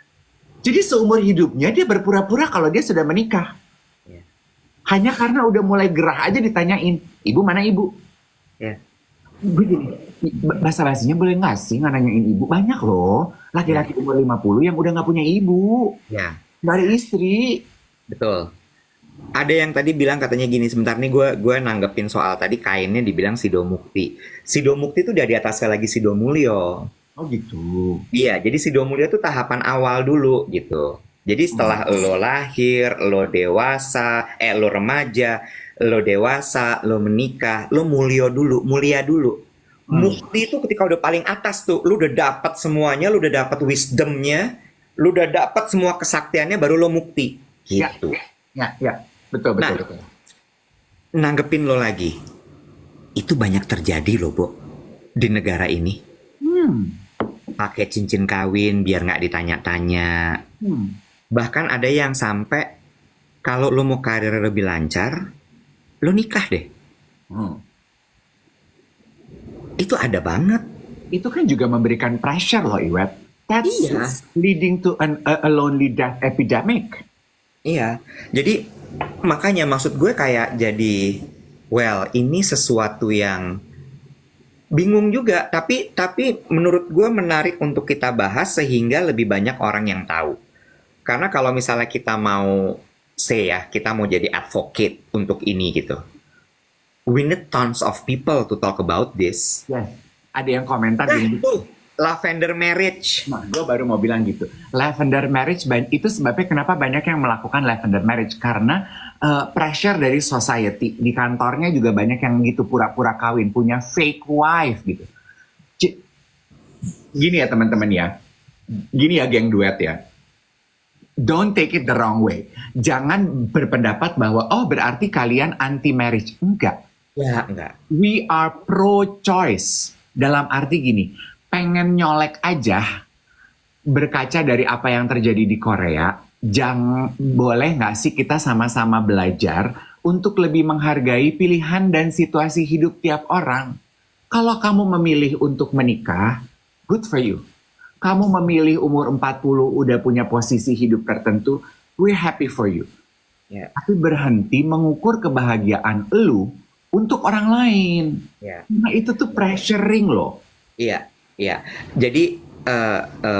Jadi seumur hidupnya dia berpura-pura kalau dia sudah menikah. Iya. Hanya karena udah mulai gerah aja ditanyain, ibu mana ibu? Iya. Gue gini, basa-basinya boleh nggak sih nggak nanyain ibu? Banyak loh laki-laki umur 50 yang udah nggak punya ibu. Ya, Nggak ada istri. betul. Ada yang tadi bilang katanya gini, sebentar nih gue nanggepin soal tadi kainnya dibilang Sido Mukti. Sido Mukti tuh udah di atasnya lagi Sido Mulyo. Oh gitu. Iya, jadi Sido Mulyo tuh tahapan awal dulu gitu. Jadi setelah lo lahir, lo dewasa, lo remaja, lo dewasa, lo menikah, lo mulia dulu. Mukti itu ketika udah paling atas tuh, lo udah dapat semuanya, lo udah dapat wisdomnya, lo udah dapat semua kesaktiannya, baru lo mukti. Gitu. Ya, betul. Nanggepin lo lagi, itu banyak terjadi loh, Bo, di negara ini. Pakai cincin kawin biar nggak ditanya-tanya. Bahkan ada yang sampai kalau lo mau karir lebih lancar, lo nikah deh. Itu ada banget. Itu kan juga memberikan pressure loh, Iwet. That's leading to a lonely death epidemic. Iya, jadi makanya maksud gue kayak jadi, well, ini sesuatu yang bingung juga, tapi menurut gue menarik untuk kita bahas sehingga lebih banyak orang yang tahu. Karena kalau misalnya kita mau kita mau jadi advocate untuk ini gitu, we need tons of people to talk about this. Yes. Ada yang komentar gini. Lavender marriage. Nah, gue baru mau bilang gitu. Lavender marriage itu sebabnya kenapa banyak yang melakukan lavender marriage, karena pressure dari society. Di kantornya juga banyak yang gitu pura-pura kawin, punya fake wife gitu. Gini ya teman-teman ya. Gini ya geng duet ya. Don't take it the wrong way. Jangan berpendapat bahwa berarti kalian anti marriage. Enggak. Ya, enggak. We are pro-choice. Dalam arti gini, pengen nyolek aja berkaca dari apa yang terjadi di Korea, boleh nggak sih kita sama-sama belajar untuk lebih menghargai pilihan dan situasi hidup tiap orang? Kalau kamu memilih untuk menikah, good for you. Kamu memilih umur 40 udah punya posisi hidup tertentu, we're happy for you. Ya, Tapi berhenti mengukur kebahagiaan lu untuk orang lain. ya. Nah itu tuh pressuring loh. Iya, iya. Jadi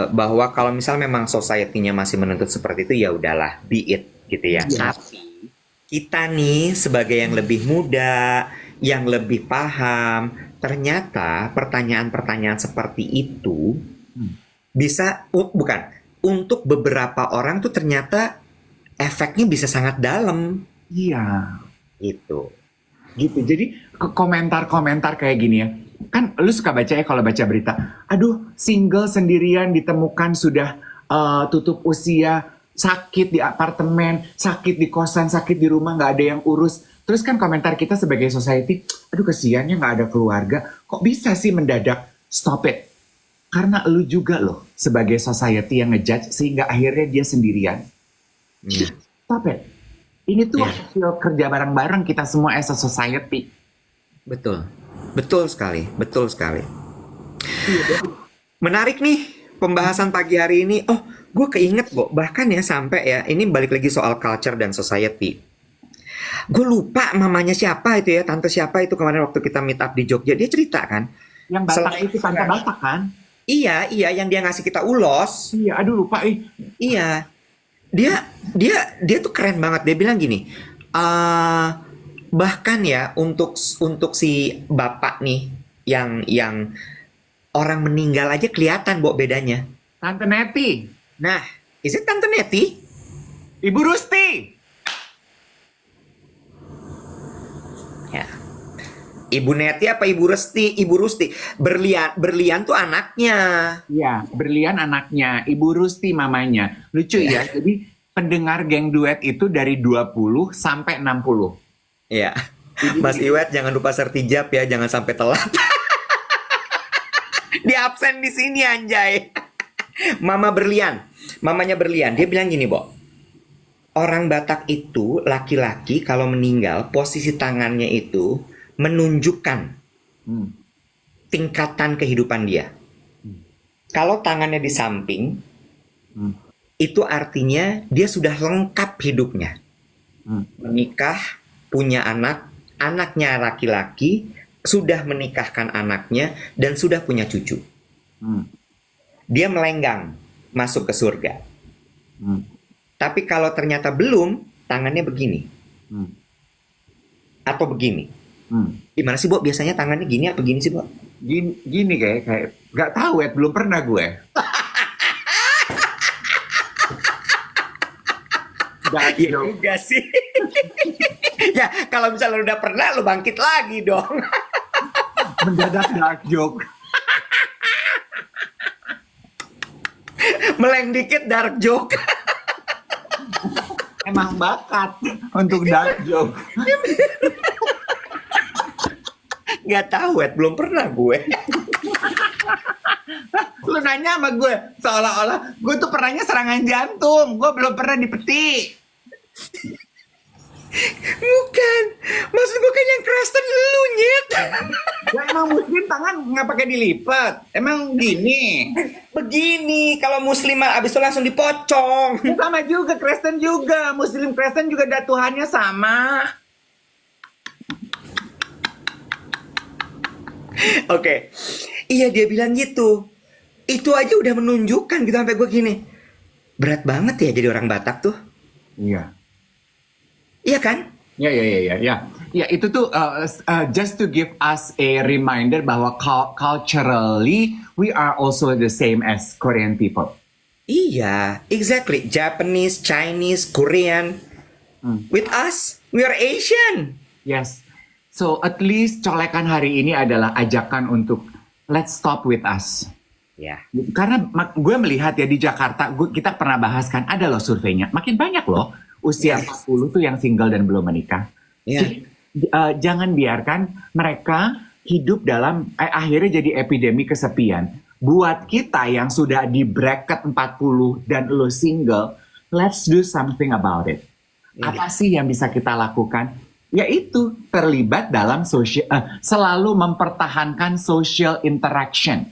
bahwa kalau misal memang society-nya masih menuntut seperti itu, ya udahlah, be it gitu ya. Iya. Tapi kita nih sebagai yang lebih muda, yang lebih paham, ternyata pertanyaan-pertanyaan seperti itu bisa bukan untuk beberapa orang tuh ternyata efeknya bisa sangat dalam Iya. gitu. Gitu. Jadi komentar-komentar kayak gini ya. Kan lu suka baca ya kalau baca berita. Aduh, single sendirian ditemukan sudah tutup usia, sakit di apartemen, sakit di kosan, sakit di rumah, nggak ada yang urus. Terus kan komentar kita sebagai society, aduh kesiannya nggak ada keluarga. Kok bisa sih mendadak? Stop it. Karena lu juga loh sebagai society yang ngejudge sehingga akhirnya dia sendirian. Iya. Stop it. Ini tuh Iya. hasil kerja bareng-bareng kita semua as a society. Betul. Betul sekali, betul sekali. Menarik nih pembahasan pagi hari ini. Oh, gue keinget kok. Bahkan ya sampai ya, ini balik lagi soal culture dan society. Gue lupa mamanya siapa itu ya, tante siapa itu kemarin waktu kita meet up di Jogja. Dia cerita kan. Yang Batak Selain- itu tante Batak kan? Iya, iya, yang dia ngasih kita ulos. Iya, aduh lupa Iya. Dia tuh keren banget. Dia bilang gini, bahkan ya untuk si bapak nih yang orang meninggal aja kelihatan bedanya. Tante Neti, Nah, is it Tante Neti? Ibu Rusti. Ya. Ibu Neti apa Ibu Resti? Ibu Rusti. Berlian tuh anaknya. Iya, Berlian anaknya, Ibu Rusti mamanya. Lucu ya, jadi pendengar geng duet itu dari 20 sampai 60. Ya. Mas Iwet jangan lupa sertijab ya, jangan sampai telat. Di absen di sini anjay. Mamanya Berlian, dia bilang gini, Bo. Orang Batak itu laki-laki kalau meninggal posisi tangannya itu menunjukkan Hmm. tingkatan kehidupan dia. Kalau tangannya di samping, Hmm. itu artinya dia sudah lengkap hidupnya. Hmm. Menikah, punya anak, anaknya laki-laki, sudah menikahkan anaknya, dan sudah punya cucu. Hmm. Dia melenggang masuk ke surga. Hmm. Tapi kalau ternyata belum, tangannya begini. Hmm. Atau begini. Hmm. Gimana sih, Bo? Biasanya tangannya gini apa gini sih, Bo? Gini kayak nggak tahu ya, belum pernah gue. Iya juga sih. Ya, kalau misalnya udah pernah, lu bangkit lagi dong. Mendadak dark joke. Meleng dikit dark joke. Emang bakat untuk dark joke. Nggak tahu, Ed. Belum pernah gue. Lu nanya sama gue seolah-olah gue tuh pernahnya serangan jantung. Gue belum pernah dipetik. Bukan. Maksud gue kan yang Kristen lu, Nyet. Ya emang muslim tangan nggak pakai dilipat. Emang gini. Begini, kalau muslim abis itu langsung dipocong. Ya sama juga Kristen juga. Muslim Kristen juga Tuhannya sama. Oke. Iya, dia bilang gitu. Itu aja udah menunjukkan gitu sampai gue gini. Berat banget ya jadi orang Batak tuh. Iya. Iya kan? Ya. Ya itu tuh just to give us a reminder bahwa culturally we are also the same as Korean people. Iya, exactly. Japanese, Chinese, Korean. With us, we are Asian. Yes. So at least colekan hari ini adalah ajakan untuk let's stop with us. Ya. Karena gue melihat ya di Jakarta, kita pernah bahas kan ada loh surveinya. Makin banyak loh usia 40 tuh yang single dan belum menikah. Ya. Jadi, jangan biarkan mereka hidup dalam akhirnya jadi epidemi kesepian. Buat kita yang sudah di bracket 40 dan lo single, let's do something about it. Iya. Apa sih yang bisa kita lakukan? yaitu terlibat dalam selalu mempertahankan social interaction.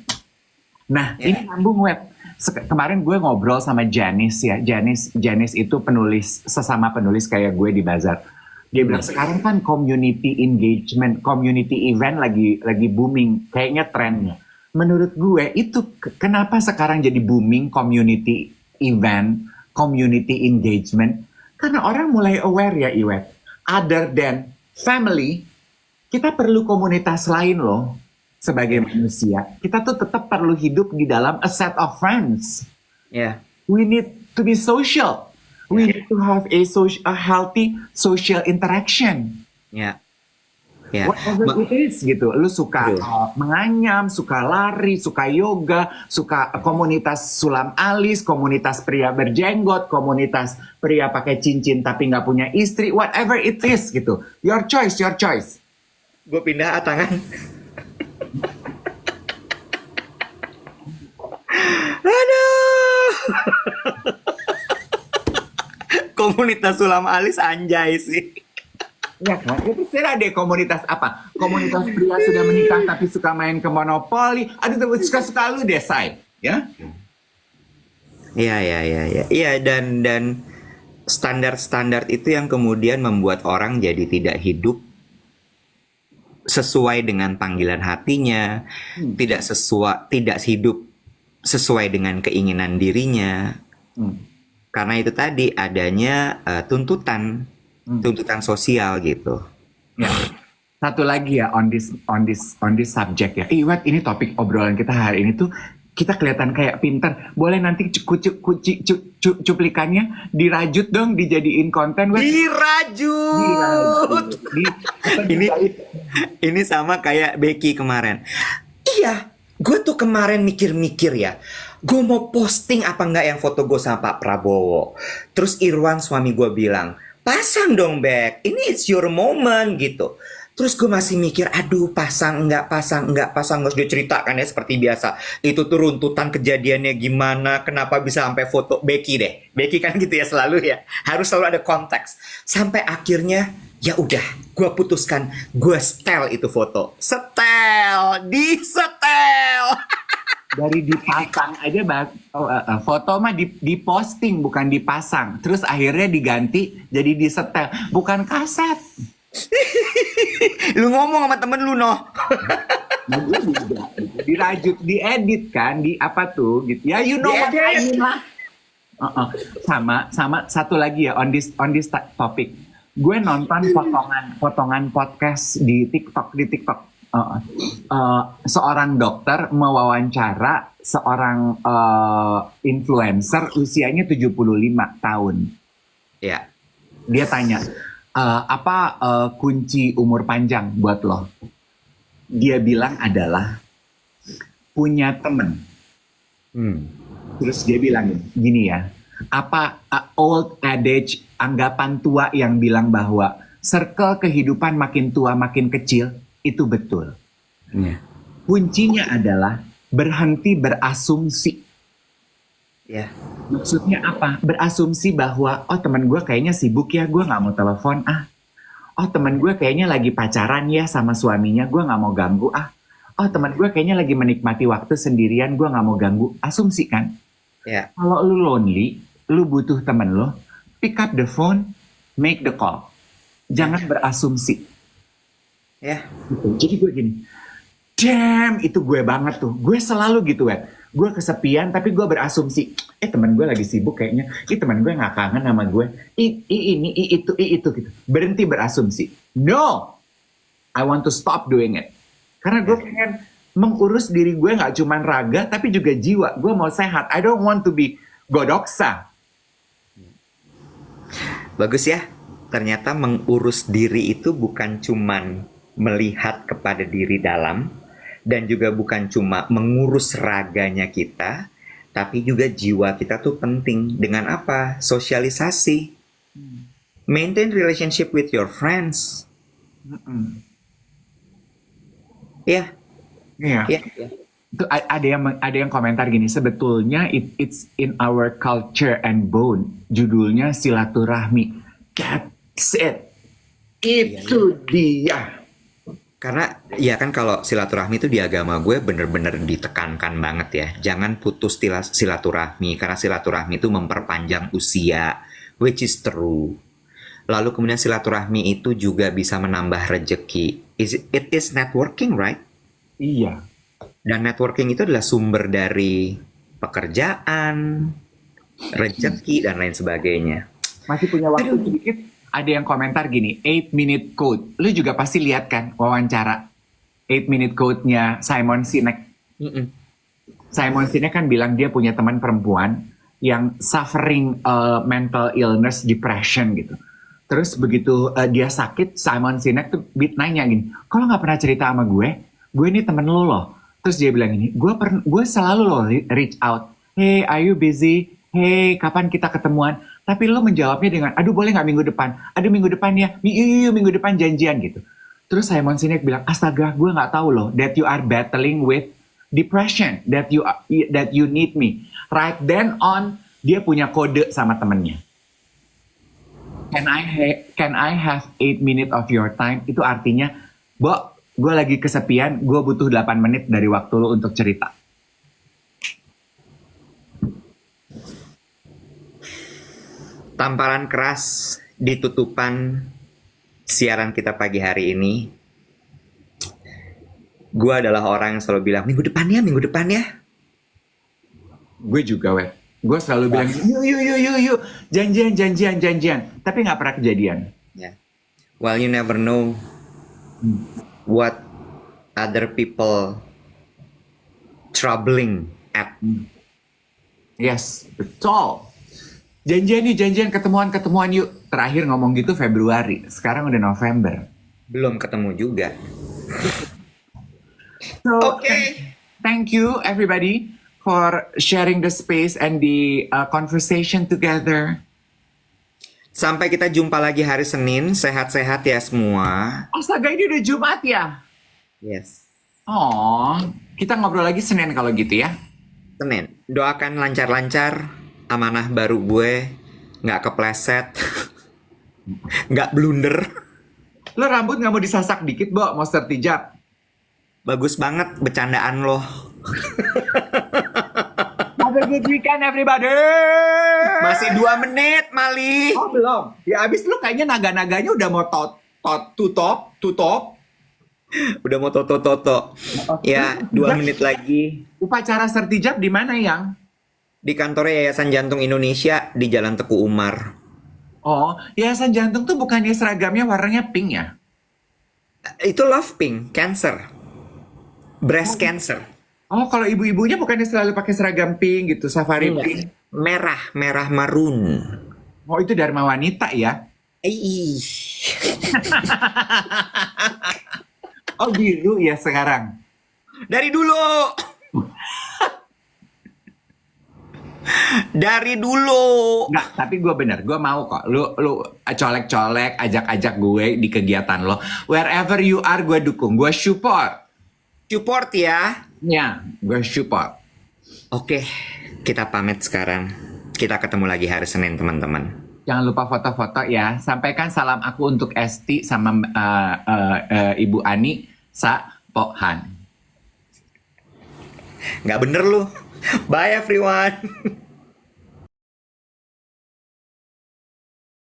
Nah, ini nyambung web. Kemarin gue ngobrol sama Janice ya. Janice itu sesama penulis kayak gue di Bazar. Dia bilang sekarang kan community engagement, community event lagi booming, kayaknya trennya. Menurut gue itu kenapa sekarang jadi booming community event, community engagement? Karena orang mulai aware ya Iwet. Other than family, kita perlu komunitas lain loh. Sebagai manusia, kita tuh tetap perlu hidup di dalam a set of friends. Ya. We need to be social. We need to have a healthy social interaction. Ya. Whatever it is gitu. Lu suka menganyam, suka lari, suka yoga, suka komunitas sulam alis, komunitas pria berjenggot, komunitas pria pakai cincin tapi nggak punya istri, whatever it is gitu. Your choice, your choice. Gue pindah tangan. Aduh. Komunitas sulam alis anjay sih. Ya kan, itu terserah deh komunitas apa. Komunitas pria sudah menikah tapi suka main ke monopoli. Aduh, suka-suka lu deh, Say. Ya? Iya. Iya, dan standar-standar itu yang kemudian membuat orang jadi tidak hidup sesuai dengan panggilan hatinya, tidak hidup sesuai dengan keinginan dirinya. Karena itu tadi adanya tuntutan sosial gitu. Ya. Satu lagi ya on this subject ya. Iwet, ini topik obrolan kita hari ini tuh kita kelihatan kayak pinter. Boleh nanti cuplikannya dirajut dong, dijadiin konten. Dirajut. Ini sama kayak Becky kemarin. Iya, gue tuh kemarin mikir-mikir ya. Gue mau posting apa enggak yang foto gue sama Pak Prabowo. Terus Irwan suami gue bilang, pasang dong Bek, ini it's your moment gitu. Terus gue masih mikir, aduh pasang enggak, harus diceritakan ya seperti biasa. Itu tuh runtutan kejadiannya gimana, kenapa bisa sampai foto Becky deh. Becky kan gitu ya selalu ya, harus selalu ada konteks. Sampai akhirnya, ya udah, gue putuskan, gue setel itu foto. Disetel. Dari dipasang aja foto mah diposting bukan dipasang. Terus akhirnya diganti jadi disetel, bukan kaset. Lu ngomong sama temen lu noh. Dirajut, diedit kan, di apa tuh gitu ya, you know what I mean lah. Sama satu lagi ya on this topic. Gue nonton potongan podcast di TikTok. Seorang dokter mewawancara seorang influencer usianya 75 tahun. Ya. Dia tanya, apa kunci umur panjang buat lo? Dia bilang adalah punya temen. Terus dia bilang gini ya, apa old adage, anggapan tua yang bilang bahwa circle kehidupan makin tua makin kecil, itu betul. Kuncinya adalah berhenti berasumsi. Ya. Maksudnya apa? Berasumsi bahwa teman gue kayaknya sibuk ya, gue nggak mau telepon teman gue kayaknya lagi pacaran ya sama suaminya, gue nggak mau ganggu teman gue kayaknya lagi menikmati waktu sendirian, gue nggak mau ganggu. Asumsi kan? Ya. Kalau lu lonely, lu butuh temen lo, pick up the phone, make the call. Jangan berasumsi. Ya. Jadi gue gini, damn, itu gue banget tuh. Gue selalu gitu ya. Gue kesepian tapi gue berasumsi, teman gue lagi sibuk kayaknya, teman gue nggak kangen sama gue, itu gitu. Berhenti berasumsi. No, I want to stop doing it. Karena gue pengen mengurus diri gue nggak cuma raga tapi juga jiwa. Gue mau sehat. I don't want to be godoksa. Bagus ya. Ternyata mengurus diri itu bukan cuman melihat kepada diri dalam, dan juga bukan cuma mengurus raganya kita, tapi juga jiwa kita tuh penting. Dengan apa? Sosialisasi. Maintain relationship with your friends. Ya. Itu ada yang komentar gini, sebetulnya it's in our culture and bone. Judulnya silaturahmi. That's it. Itu dia. Karena ya kan kalau silaturahmi itu di agama gue bener-bener ditekankan banget ya. Jangan putus silaturahmi karena silaturahmi itu memperpanjang usia, which is true. Lalu kemudian silaturahmi itu juga bisa menambah rejeki. It is networking, right? Iya. Dan networking itu adalah sumber dari pekerjaan, rejeki dan lain sebagainya. Masih punya waktu sedikit. Ada yang komentar gini, 8-minute quote. Lu juga pasti lihat kan wawancara 8-minute quote-nya Simon Sinek. Mm-mm. Simon Sinek kan bilang dia punya teman perempuan yang suffering mental illness, depression gitu. Terus begitu dia sakit, Simon Sinek tuh nanya gini, kalau nggak pernah cerita sama gue ini temen lo loh. Terus dia bilang gini, gue selalu loh reach out, hey are you busy? Hey kapan kita ketemuan? Tapi lo menjawabnya dengan, aduh boleh nggak minggu depan? Aduh minggu depan ya, yuk minggu depan janjian gitu. Terus Simon Sinek bilang, astaga gue nggak tahu loh that you are battling with depression, that you need me. Right then on, dia punya kode sama temennya. Can I have 8 minutes of your time? Itu artinya, Bo, gue lagi kesepian, gue butuh 8 menit dari waktu lo untuk cerita. Tamparan keras di tutupan siaran kita pagi hari ini. Gue adalah orang yang selalu bilang, minggu depan ya. Gue juga, weh. Gue selalu bilang, yuk, janjian. Tapi nggak pernah kejadian. Yeah. Well, you never know what other people troubling at. Yes, betul. Janjian ketemuan yuk. Terakhir ngomong gitu Februari, sekarang udah November. Belum ketemu juga. So, thank you everybody for sharing the space and the conversation together. Sampai kita jumpa lagi hari Senin. Sehat-sehat ya semua. Astaga, ini udah Jumat ya? Yes. Oh, kita ngobrol lagi Senin kalau gitu ya. Senin. Doakan lancar-lancar. Amanah baru gue. Nggak kepleset. Nggak blunder. Lo rambut nggak mau disasak dikit, Bo? Mau sertijab? Bagus banget bercandaan lo. Have a good weekend, everybody! Masih 2 menit, Mali. Oh, belum. Ya, abis lu kayaknya naga-naganya udah mau tutup. Udah mau toto-toto. Ya, 2 menit lagi. Upacara sertijab di mana, Yang? Di kantor Yayasan Jantung Indonesia di Jalan Teguh Umar. Oh, Yayasan Jantung tuh bukannya seragamnya warnanya pink ya? Itu love pink, cancer. Breast cancer. Oh, kalau ibu-ibunya bukannya selalu pakai seragam pink gitu, safari pink? Merah marun. Oh, itu Dharma Wanita ya? Ih. Oh, biru ya sekarang? Dari dulu. Dari dulu. Nggak, tapi gue bener, gue mau kok. Lu colek-colek, ajak-ajak gue di kegiatan lo. Wherever you are, gue dukung, gue support. Support ya. Ya, gue support. Oke, kita pamit sekarang. Kita ketemu lagi hari Senin, teman-teman. Jangan lupa foto-foto ya. Sampaikan salam aku untuk Esti sama Ibu Ani Sapohan. Nggak bener lu. Bye everyone.